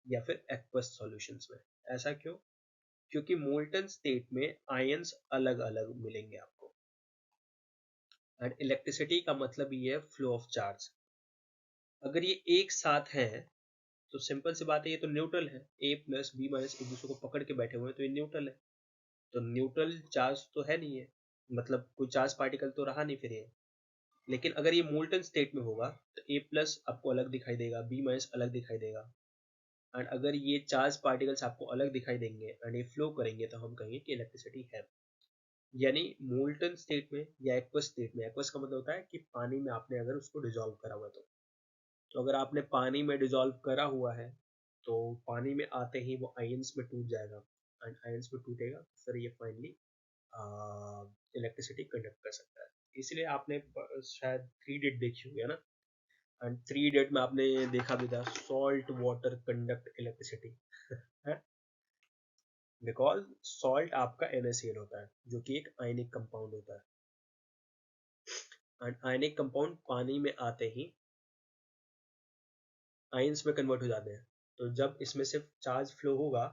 A: या फिर एक्वस सॉल्यूशंस में। ऐसा क्यों? क्योंकि मोल्टन स्टेट में आयंस अलग अलग मिलेंगे आपको, एंड इलेक्ट्रिसिटी का मतलब ये है फ्लो ऑफ चार्ज। अगर ये एक साथ हैं तो सिंपल सी बात है, ये तो न्यूट्रल है, ए प्लस बी माइनस एक दूसरे को पकड़ के बैठे हुए हैं, तो ये न्यूट्रल है। तो न्यूट्रल चार्ज तो है नहीं है, मतलब कोई चार्ज पार्टिकल तो रहा नहीं फिर ये। लेकिन अगर ये मोल्टन स्टेट में होगा तो ए प्लस आपको अलग दिखाई देगा, बी माइनस अलग दिखाई देगा, एंड अगर ये चार्ज पार्टिकल्स आपको अलग दिखाई देंगे एंड ये फ्लो करेंगे तो हम कहेंगे कि इलेक्ट्रिसिटी है। यानी मोल्टन स्टेट में या एक्वस स्टेट में, एक्वस का मतलब होता है कि पानी में आपने अगर उसको डिजोल्व करा हुआ है, तो अगर आपने पानी में डिजोल्व करा हुआ है तो पानी में आते ही वो आयंस में टूट जाएगा, एंड आयंस में टूटेगा फिर ये फाइनली इलेक्ट्रिसिटी कंडक्ट कर सकता है। इसलिए आपने शायद थ्री इडियट देखी होगी है ना, एंड थ्री इडियट में आपने देखा भी था, सॉल्ट वाटर कंडक्ट इलेक्ट्रिसिटी है, बिकॉज सॉल्ट आपका NaCl होता है जो कि एक आयनिक कंपाउंड होता है, एंड आयनिक कंपाउंड पानी में आते ही आयंस में कन्वर्ट हो जाते हैं। तो जब इसमें सिर्फ चार्ज फ्लो होगा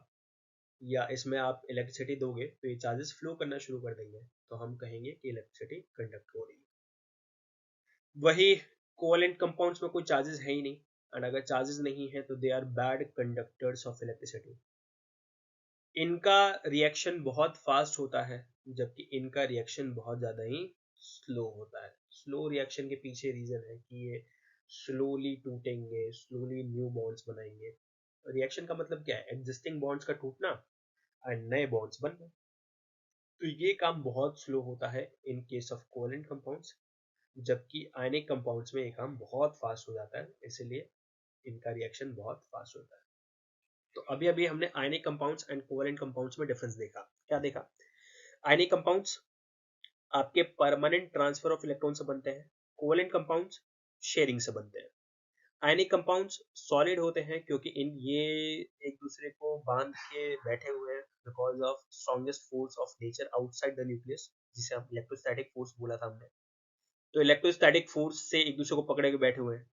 A: या इसमें आप इलेक्ट्रिसिटी दोगे तो ये चार्जेस फ्लो करना शुरू कर देंगे, तो हम कहेंगे कि इलेक्ट्रिसिटी कंडक्ट हो रही है। वही कोवेलेंट कंपाउंड्स में कोई चार्जेस है ही नहीं, एंड अगर चार्जेस नहीं है तो they are bad conductors of electricity. इनका रिएक्शन बहुत फास्ट होता है जबकि इनका रिएक्शन बहुत ज़्यादा ही स्लो होता है। स्लो रिएक्शन के पीछे रीज़न है कि ये स्लोली टूटेंगे, स्लोली न्यू बॉन्ड्स बनाएंगे। रिएक्शन का मतलब क्या है? एग्जिस्टिंग बॉन्ड्स का टूटना एंड नए बॉन्ड्स बनना। तो ये काम बहुत स्लो होता है in case of covalent compounds, जबकि आयनिक कंपाउंड्स में ये काम बहुत फास्ट हो जाता है, इसलिए इनका रिएक्शन बहुत फास्ट होता है। तो अभी अभी हमने ionic compounds and covalent compounds में डिफरेंस देखा। क्या देखा? आयनिक कंपाउंड्स आपके परमानेंट ट्रांसफर ऑफ इलेक्ट्रॉन से बनते हैं, कोवेलेंट कंपाउंड्स शेयरिंग से बनते हैं। आयनिक कंपाउंड्स सॉलिड होते हैं क्योंकि इन ये एक दूसरे को बांध के बैठे हुए हैं because of strongest force of nature outside the nucleus, जिसे हम इलेक्ट्रोस्टैटिक फोर्स बोला था हमने। तो इलेक्ट्रोस्टैटिक फोर्स से एक दूसरे को पकड़े के बैठे हुए हैं,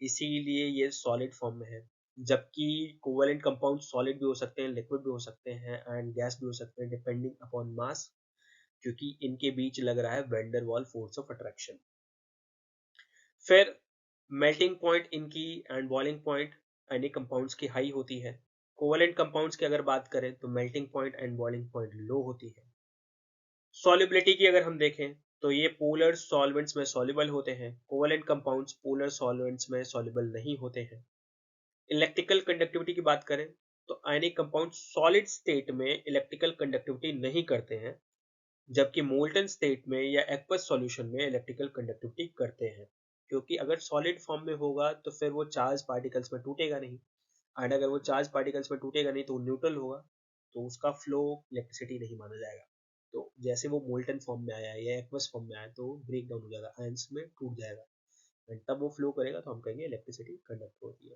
A: इसीलिए ये सॉलिड फॉर्म में है। जबकि कोवेलेंट कंपाउंड सॉलिड भी हो सकते हैं, लिक्विड भी हो सकते हैं एंड गैस भी हो सकते हैं डिपेंडिंग अपॉन मास, क्योंकि इनके बीच लग रहा है van Waals force of attraction. फिर मेल्टिंग पॉइंट इनकी and boiling point ionic compounds की हाई होती है। कोवेलेंट कंपाउंड्स की अगर बात करें तो melting point and boiling point low होती है। सॉल्युबिलिटी की अगर हम देखें तो ये पोलर सॉल्वेंट्स में सॉल्युबल होते हैं, कोवेलेंट कंपाउंड्स पोलर सॉल्वेंट्स में सॉल्युबल नहीं होते हैं। इलेक्ट्रिकल कंडक्टिविटी की बात करें तो आयनिक कंपाउंड सॉलिड स्टेट में इलेक्ट्रिकल कंडक्टिविटी नहीं करते हैं, जबकि मोल्टन स्टेट में या एक्वस सॉल्यूशन में इलेक्ट्रिकल कंडक्टिविटी करते हैं। क्योंकि अगर सॉलिड फॉर्म में होगा तो फिर वो चार्ज पार्टिकल्स में टूटेगा नहीं, एंड अगर वो चार्ज पार्टिकल्स में टूटेगा नहीं तो वो न्यूट्रल होगा, तो उसका फ्लो इलेक्ट्रिसिटी नहीं माना जाएगा। तो जैसे वो मोल्टन फॉर्म में आया है या एक्वस फॉर्म में आया तो ब्रेक डाउन हो जाएगा, आयंस में टूट जाएगा, एंड तब वो फ्लो करेगा तो हम कहेंगे इलेक्ट्रिसिटी कंडक्ट होती है।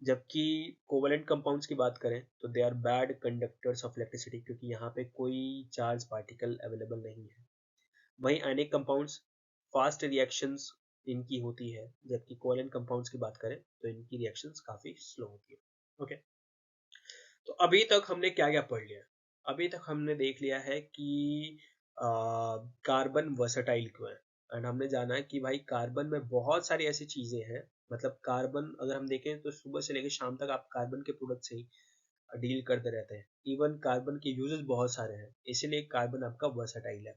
A: जबकि कोवेलेंट कंपाउंड्स की बात करें तो they are bad conductors of electricity, क्योंकि यहाँ पे कोई चार्ज पार्टिकल अवेलेबल नहीं है। वहीं आयनिक कंपाउंड्स फास्ट रिएक्शंस इनकी होती है, जबकि कोवेलेंट कंपाउंड्स की बात करें तो इनकी रिएक्शंस काफी स्लो होती है। ओके, तो अभी तक हमने क्या क्या पढ़ लिया? अभी तक हमने देख लिया है कि कार्बन वर्सटाइल क्यों है, एंड हमने जाना है कि भाई कार्बन में बहुत सारी ऐसी चीजें हैं, मतलब कार्बन अगर हम देखें तो सुबह से लेकर शाम तक आप कार्बन के प्रोडक्ट से ही डील करते रहते हैं। इवन कार्बन के यूजेस बहुत सारे हैं, इसीलिए कार्बन आपका वर्सटाइल है।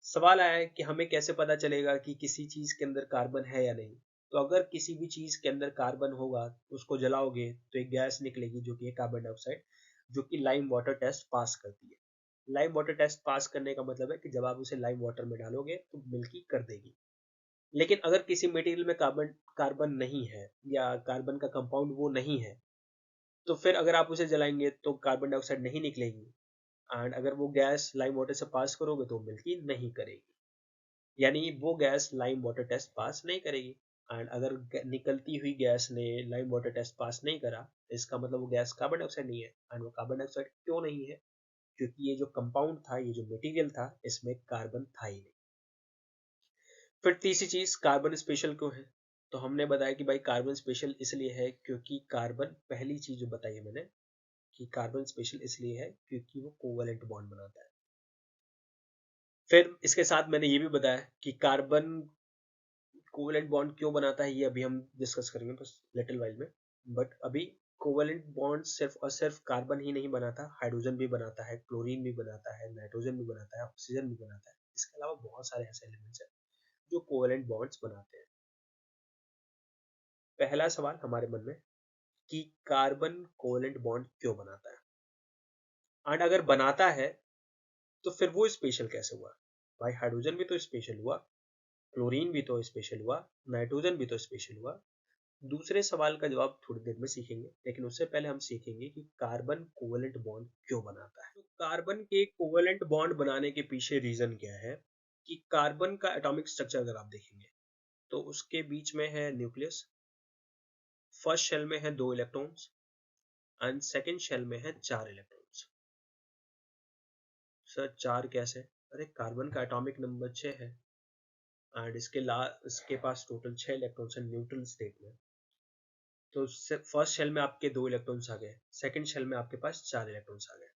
A: सवाल आया है कि हमें कैसे पता चलेगा कि किसी चीज के अंदर कार्बन है या नहीं। तो अगर किसी भी चीज के अंदर कार्बन होगा, उसको जलाओगे तो एक गैस निकलेगी जो कि है कार्बन डाइऑक्साइड, जो कि लाइम वाटर टेस्ट पास करती है। लाइम वाटर टेस्ट पास करने का मतलब है कि जब आप उसे लाइम वाटर में डालोगे तो मिल्की कर देगी। लेकिन अगर किसी मटेरियल में कार्बन कार्बन नहीं है या कार्बन का कंपाउंड वो नहीं है, तो फिर अगर आप उसे जलाएंगे तो कार्बन डाइऑक्साइड नहीं निकलेगी, एंड अगर वो गैस लाइम वाटर से पास करोगे तो मिल्की नहीं करेगी, यानी वो gas lime water test pass नहीं करेगी। एंड अगर निकलती हुई गैस ने लाइम वाटर टेस्ट पास नहीं करा, इसका मतलब वो गैस कार्बन डाइऑक्साइड नहीं है। एंड वो कार्बन डाइऑक्साइड क्यों नहीं है? क्योंकि ये जो कंपाउंड था, ये जो मटेरियल था, इसमें कार्बन था ही नहीं। फिर तीसरी चीज, कार्बन स्पेशल क्यों है? तो हमने बताया कि भाई कार्बन स्पेशल इसलिए है क्योंकि कार्बन, पहली चीज जो बताई है मैंने कि कार्बन स्पेशल इसलिए है क्योंकि वो कोवेलेंट बॉन्ड बनाता है। फिर इसके साथ मैंने ये भी बताया कि कार्बन कोवेलेंट बॉन्ड क्यों बनाता है, ये अभी हम डिस्कस करेंगे बस लिटिल वाइल में। बट अभी कोवेलेंट बॉन्ड सिर्फ और सिर्फ कार्बन ही नहीं बनाता, हाइड्रोजन भी बनाता है, क्लोरीन भी बनाता है, नाइट्रोजन भी बनाता है, ऑक्सीजन भी बनाता है। इसके अलावा बहुत सारे ऐसे एलिमेंट्स हैं जो कोवेलेंट बॉन्ड्स बनाते हैं। पहला सवाल हमारे मन में कि कार्बन कोवेलेंट बॉन्ड क्यों बनाता है, एंड अगर बनाता है तो फिर वो स्पेशल कैसे हुआ? भाई हाइड्रोजन भी तो स्पेशल हुआ, क्लोरीन भी तो स्पेशल हुआ, नाइट्रोजन भी तो स्पेशल हुआ। दूसरे सवाल का जवाब थोड़ी देर में सीखेंगे, लेकिन उससे पहले हम सीखेंगे कि कार्बन कोवेलेंट बॉन्ड क्यों बनाता है। तो कार्बन के कोवेलेंट बॉन्ड बनाने के पीछे रीजन क्या है कि कार्बन का एटॉमिक स्ट्रक्चर अगर आप देखेंगे तो उसके बीच में है न्यूक्लियस, फर्स्ट शेल में है 2 इलेक्ट्रॉन्स एंड सेकेंड शेल में है 4 इलेक्ट्रॉन्स। सर 4 कैसे? अरे कार्बन का एटॉमिक नंबर 6 है एंड इसके पास टोटल 6 इलेक्ट्रॉन्स हैं न्यूट्रल स्टेट में। तो फर्स्ट शेल में आपके 2 इलेक्ट्रॉन्स आ गए, सेकंड शेल में आपके पास 4 इलेक्ट्रॉन्स आ गए।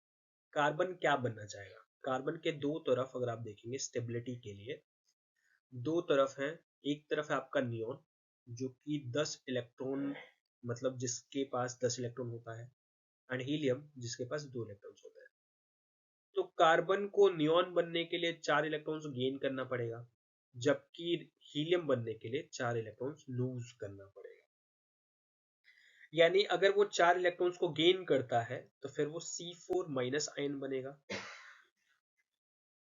A: कार्बन क्या बनना चाहेगा? कार्बन के दो तरफ अगर आप देखेंगे स्टेबिलिटी के लिए, दो तरफ है। एक तरफ है आपका नियोन जो कि 10 इलेक्ट्रॉन, मतलब जिसके पास 10 इलेक्ट्रॉन होता है, एंड हीलियम जिसके पास 2 इलेक्ट्रॉन्स होता है। तो कार्बन को नियॉन बनने के लिए 4 इलेक्ट्रॉन्स गेन करना पड़ेगा, जबकि हीलियम बनने के लिए 4 इलेक्ट्रॉन्स लूज करना पड़ेगा। यानी अगर वो 4 इलेक्ट्रॉन्स को गेन करता है तो फिर वो C4 माइनस आयन बनेगा,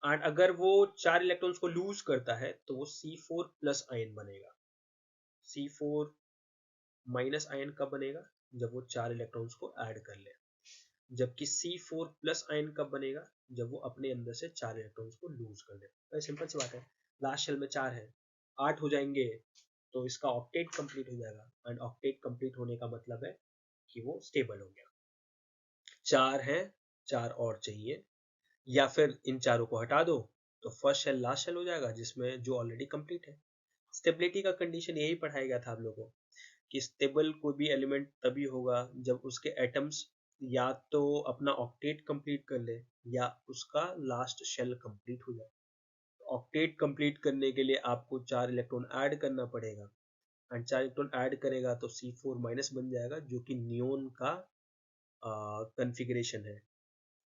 A: एंड अगर वो 4 इलेक्ट्रॉन्स को लूज करता है तो वो C4 प्लस आयन बनेगा। C4 माइनस आयन कब बनेगा? जब वो 4 इलेक्ट्रॉन्स को ऐड कर ले। जबकि C4 प्लस आयन कब बनेगा? जब वो अपने अंदर से 4 इलेक्ट्रॉन्स को लूज कर ले। तो सिंपल सी बात है, लास्ट शेल में 4 है, 8 हो जाएंगे तो इसका ऑक्टेट कंप्लीट हो जाएगा, एंड ऑक्टेट कंप्लीट होने का मतलब है कि वो स्टेबल हो गया। 4 है, 4 और चाहिए, या फिर इन चारों को हटा दो तो फर्स्ट शेल लास्ट शेल हो जाएगा, जिसमें जो ऑलरेडी कंप्लीट है। स्टेबिलिटी का कंडीशन यही पढ़ाया गया था आप लोगों को, कि स्टेबल कोई भी एलिमेंट तभी होगा जब उसके एटम्स या तो अपना ऑक्टेट कंप्लीट कर ले या उसका लास्ट शेल कंप्लीट हो जाए। ऑक्टेट कंप्लीट करने के लिए आपको 4 इलेक्ट्रॉन ऐड करना पड़ेगा, एंड 4 इलेक्ट्रॉन ऐड करेगा तो C4 माइनस बन जाएगा, जो कि नियोन का कॉन्फ़िगरेशन है।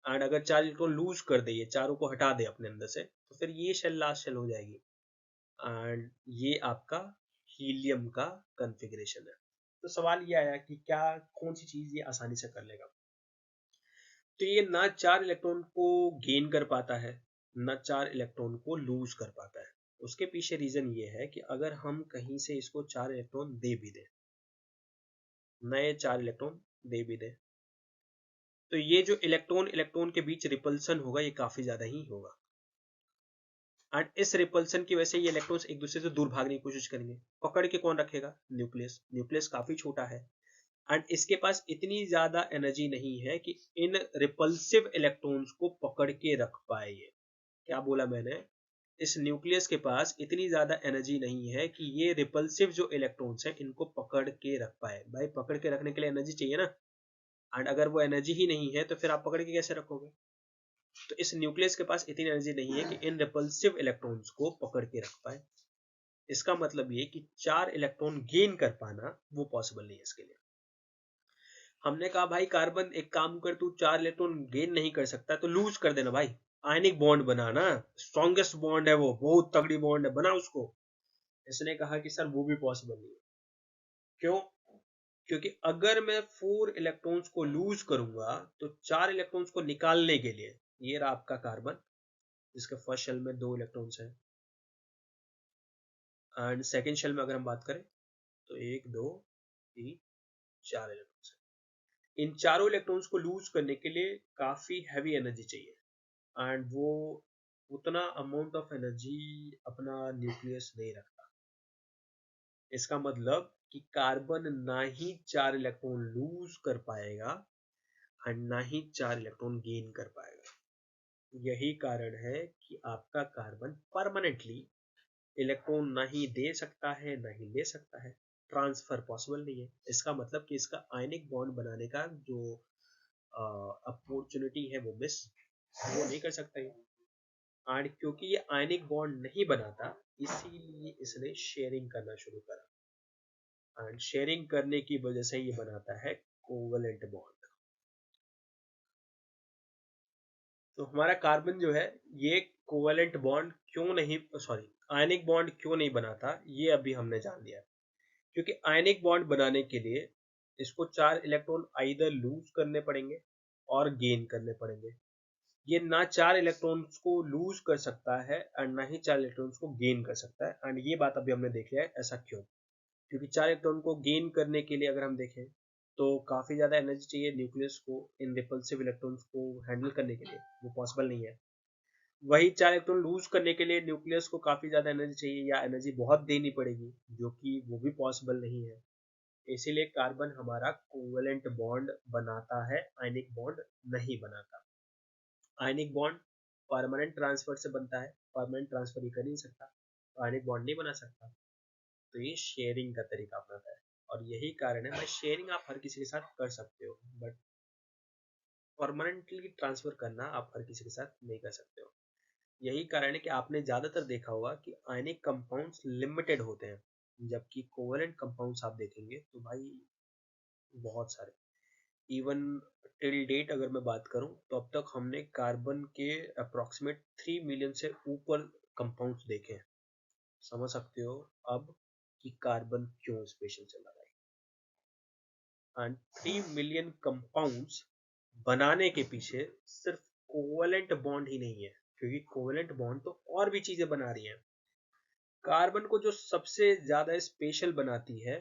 A: एंड अगर 4 इलेक्ट्रॉन लूज कर दे, ये चारों को हटा दे अपने अंदर से, तो फिर ये शेल लास्ट शेल हो जाएगी, एंड ये आपका हीलियम का कॉन्फ़िगरेशन है। तो सवाल ये आया कि क्या कौन सी चीज ये आसानी से कर लेगा? तो ये ना 4 इलेक्ट्रॉन को गेन कर पाता है, ना 4 इलेक्ट्रॉन को लूज कर पाता है। उसके पीछे रीजन ये है कि अगर हम कहीं से इसको 4 इलेक्ट्रॉन दे भी दें, नए 4 इलेक्ट्रॉन दे भी दें, तो ये जो इलेक्ट्रॉन इलेक्ट्रॉन के बीच रिपल्सन होगा ये काफी ज्यादा ही होगा, एंड इस रिपल्सन की वजह से ये इलेक्ट्रॉन्स एक दूसरे से दूर भागने की कोशिश करेंगे। पकड़ के कौन रखेगा? न्यूक्लियस। न्यूक्लियस काफी छोटा है, एंड इसके पास इतनी ज्यादा एनर्जी नहीं है कि इन रिपल्सिव इलेक्ट्रॉन्स को पकड़ के रख पाए। ये क्या बोला मैंने? इस न्यूक्लियस के पास इतनी ज्यादा एनर्जी नहीं है कि ये रिपल्सिव जो इलेक्ट्रॉन्स हैं इनको पकड़ के रख पाए। भाई पकड़ के रखने के लिए एनर्जी चाहिए ना, एंड अगर वो एनर्जी ही नहीं है तो फिर आप पकड़ के कैसे रखोगे? तो इस न्यूक्लियस के पास इतनी एनर्जी नहीं है कि इन रिपल्सिव इलेक्ट्रॉन्स को पकड़ के रख पाए। इसका मतलब ये कि 4 इलेक्ट्रॉन गेन कर पाना वो पॉसिबल नहीं है इसके लिए। हमने कहा भाई कार्बन एक काम कर, तू 4 इलेक्ट्रॉन गेन नहीं कर सकता तो लूज कर देना भाई, आयनिक बॉन्ड बनाना, स्ट्रॉन्गेस्ट बॉन्ड है वो, बहुत तगड़ी बॉन्ड है, बना उसको। इसने कहा कि सर वो भी पॉसिबल नहीं है। क्यों? क्योंकि अगर मैं 4 इलेक्ट्रॉन्स को लूज करूंगा तो 4 इलेक्ट्रॉन्स को निकालने के लिए, ये रहा आपका कार्बन जिसके फर्स्ट शेल में 2 इलेक्ट्रॉन्स हैं, एंड सेकेंड शेल में अगर हम बात करें तो 1 2 3 4 इलेक्ट्रॉन्स हैं। इन चारों इलेक्ट्रॉन्स को लूज करने के लिए काफी हैवी एनर्जी चाहिए, एंड वो उतना अमाउंट ऑफ एनर्जी अपना न्यूक्लियस नहीं रखता। इसका मतलब कि कार्बन ना ही 4 इलेक्ट्रॉन लूज कर पाएगा और ना ही 4 इलेक्ट्रॉन गेन कर पाएगा। यही कारण है कि आपका कार्बन परमानेंटली इलेक्ट्रॉन ना ही दे सकता है ना ही ले सकता है, ट्रांसफर पॉसिबल नहीं है। इसका मतलब कि इसका आयनिक बॉन्ड बनाने का जो अपॉर्चुनिटी है वो मिस, वो नहीं कर सकता है। एंड क्योंकि ये आयनिक बॉन्ड नहीं बनाता, इसीलिए इसने शेयरिंग करना शुरू करा, एंड शेयरिंग करने की वजह से ये बनाता है कोवलेंट बॉन्ड। तो हमारा कार्बन जो है ये कोवलेंट बॉन्ड क्यों नहीं, सॉरी, आयनिक बॉन्ड क्यों नहीं बनाता, ये अभी हमने जान लिया। क्योंकि आयनिक बॉन्ड बनाने के लिए इसको 4 इलेक्ट्रॉन आइदर लूज करने पड़ेंगे और गेन करने पड़ेंगे। ये ना 4 इलेक्ट्रॉन्स को लूज कर सकता है एंड ना ही 4 इलेक्ट्रॉन्स को गेन कर सकता है, एंड ये बात अभी हमने देख लिया है ऐसा क्यों। क्योंकि 4 इलेक्ट्रॉन को गेन करने के लिए अगर हम देखें तो काफी ज्यादा एनर्जी चाहिए न्यूक्लियस को इन रिपल्सिव इलेक्ट्रॉन्स को हैंडल करने के लिए, वो पॉसिबल नहीं है। वही 4 इलेक्ट्रॉन लूज करने के लिए न्यूक्लियस को काफी ज्यादा एनर्जी चाहिए या एनर्जी बहुत देनी पड़ेगी, जो कि वो भी पॉसिबल नहीं है। इसीलिए कार्बन हमारा कोवेलेंट बॉन्ड बनाता है, आयनिक बॉन्ड नहीं बनाता। आयनिक बॉन्ड परमानेंट ट्रांसफर से बनता है, परमानेंट ट्रांसफर ये कर नहीं सकता, तो आयनिक बॉन्ड नहीं बना सकता। तो ये शेयरिंग का तरीका अपनाता है, और यही कारण है भाई, शेयरिंग आप हर किसी के साथ कर सकते हो, बट परमानेंटली ट्रांसफर करना आप हर किसी के साथ नहीं कर सकते हो। यही कारण है कि आपने ज्यादातर देखा होगा कि आयनिक कंपाउंड्स लिमिटेड होते हैं। जबकि कोवेलेंट कंपाउंड्स आप देखेंगे तो भाई बहुत सारे, इवन टिल डेट अगर मैं बात करूं तो अब तक हमने कार्बन के अप्रोक्सीमेट 3 मिलियन से ऊपर कंपाउंड्स देखे हैं। समझ सकते हो अब कि कार्बन क्यों स्पेशल चला रहा है। एंड 3 मिलियन कंपाउंड्स बनाने के पीछे सिर्फ कोवेलेंट बॉन्ड ही नहीं है, क्योंकि कोवेलेंट बॉन्ड तो और भी चीजें बना रही हैं। कार्बन को जो सबसे ज्यादा स्पेशल बनाती है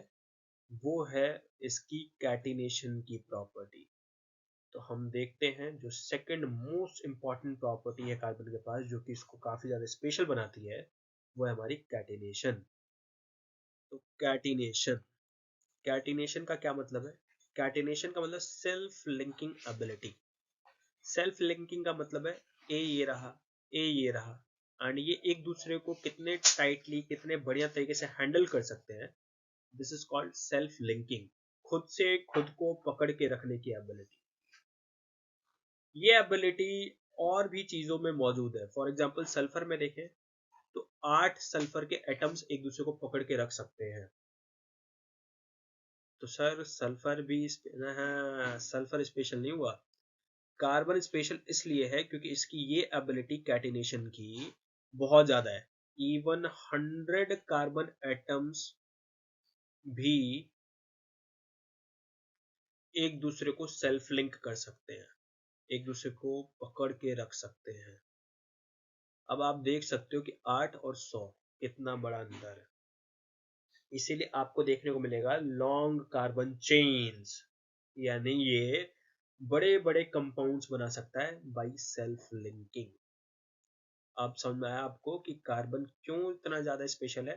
A: वो है इसकी कैटिनेशन की प्रॉपर्टी। तो हम देखते हैं जो सेकंड मोस्ट इंपॉर्टेंट प्रॉपर्टी है कार्बन के पास जो कि इसको काफी ज्यादा स्पेशल बनाती है, वो है हमारी कैटिनेशन। तो कैटिनेशन, कैटिनेशन का क्या मतलब है? कैटिनेशन का मतलब self linking ability. Self linking का मतलब है ए ये रहा, ए ये रहा, एंड ये एक दूसरे को कितने टाइटली कितने बढ़िया तरीके से हैंडल कर सकते हैं। This is called self linking. खुद से खुद को पकड़ के रखने की एबिलिटी। ये एबिलिटी और भी चीजों में मौजूद है। फॉर एग्जाम्पल सल्फर में देखें तो 8 सल्फर के एटम्स एक दूसरे को पकड़ के रख सकते हैं। तो सर सल्फर भी हाँ, सल्फर स्पेशल नहीं हुआ। कार्बन स्पेशल इसलिए है क्योंकि इसकी ये एबिलिटी कैटिनेशन की बहुत ज्यादा है। इवन 100 कार्बन एटम्स भी एक दूसरे को सेल्फ लिंक कर सकते हैं, एक दूसरे को पकड़ के रख सकते हैं। अब आप देख सकते हो कि 8 और 100 कितना बड़ा अंतर है। इसीलिए आपको देखने को मिलेगा लॉन्ग कार्बन चेन्स, यानी ये बड़े बड़े कंपाउंड्स बना सकता है बाय सेल्फ लिंकिंग। अब समझ में आया आपको कि कार्बन क्यों इतना ज्यादा स्पेशल है?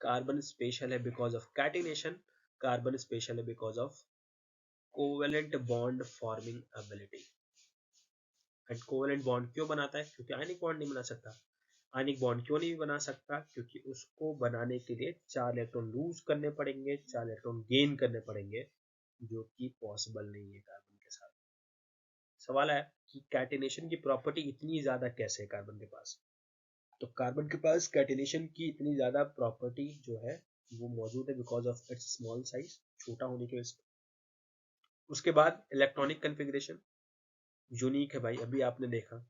A: कार्बन स्पेशल है because of catenation, carbon special है because of covalent bond forming ability. And covalent bond क्यों बनाता है? क्योंकि आयनिक बॉन्ड नहीं बना सकता। आयनिक बॉन्ड क्यों नहीं बना सकता? क्योंकि उसको बनाने के लिए 4 इलेक्ट्रॉन लूज करने पड़ेंगे, 4 इलेक्ट्रॉन गेन करने पड़ेंगे, जो कि पॉसिबल नहीं है कार्बन के साथ। सवाल है कि कैटिनेशन की प्रॉपर्टी इतनी ज्यादा कैसे है कार्बन के पास? तो कार्बन के पास कैटिनेशन की इतनी ज्यादा प्रॉपर्टी जो है वो मौजूद है because of its small size, छोटा होने की वजह से। उसके बाद इलेक्ट्रॉनिक कन्फिग्रेशन यूनिक है भाई। अभी आपने देखा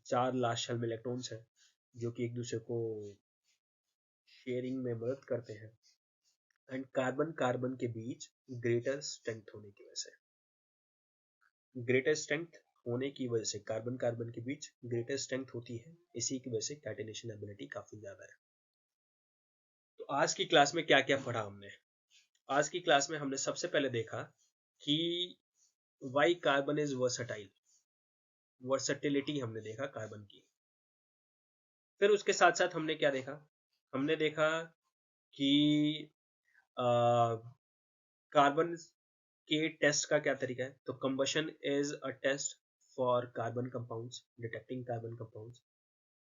A: 4 लास्ट शेल में इलेक्ट्रॉन्स हैं जो कि एक दूसरे को शेयरिंग में मदद करते हैं। एंड कार्बन कार्बन के बीच ग्रेटर स्ट्रेंथ होने की वजह से, ग्रेटर स्ट्रेंथ होने की वजह से कार्बन कार्बन के बीच ग्रेटर स्ट्रेंथ होती है, इसी की वजह से कैटिनेशन एबिलिटी काफी ज्यादा है। तो आज की क्लास में क्या क्या पढ़ा हमने? आज की क्लास में हमने सबसे पहले देखा कि Y carbon is versatile, versatility हमने देखा कार्बन की। फिर उसके साथ साथ हमने क्या देखा? हमने देखा कि कार्बन के टेस्ट का क्या तरीका है। तो combustion is a test for carbon compounds, detecting carbon compounds.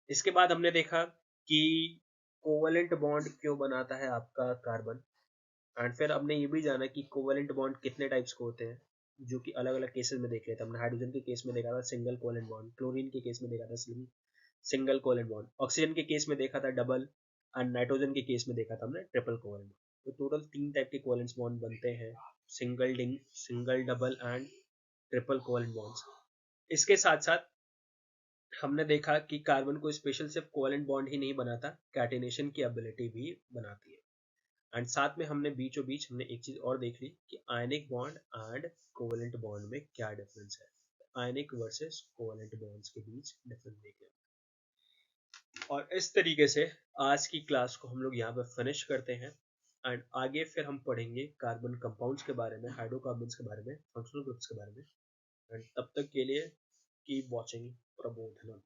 A: इसके बाद हमने देखा कि कोवेलेंट बॉन्ड क्यों बनाता है आपका कार्बन। एंड फिर हमने ये भी जाना कि कोवेलेंट बॉन्ड कितने टाइप्स के होते हैं, जो कि अलग अलग केसेस में देख लेते हैं। हमने हाइड्रोजन के केस में देखा था सिंगल कोवेलेंट बॉन्ड, क्लोरीन के केस में देखा था सिंगल कोवेलेंट बॉन्ड, ऑक्सीजन के केस में देखा था डबल, एंड नाइट्रोजन के केस में देखा था हमने ट्रिपल कोवेलेंट। तो टोटल 3 टाइप के कोवेलेंट बॉन्ड बनते हैं, single ding, single double and triple covalent bonds. इसके साथ साथ हमने देखा कि कार्बन को स्पेशल सिर्फ कोवेलेंट बॉन्ड ही नहीं बनाता, कैटिनेशन की एबिलिटी भी बनाती है। एंड साथ में हमने बीचों बीच हमने एक चीज और देख ली कि ionic bond and covalent bond में क्या डिफरेंस है। आयनिक वर्सेस कोवेलेंट बॉन्ड्स के बीच डिफरेंस देख लिया। और इस तरीके से आज की क्लास को हम लोग यहाँ पे फिनिश करते हैं। एंड आगे फिर हम पढ़ेंगे कार्बन कंपाउंड्स के बारे में, हाइड्रोकार्बन्स के बारे में, फंक्शनल ग्रुप्स के बारे में। एंड तब तक के लिए कीप वॉचिंग प्रबोधनम।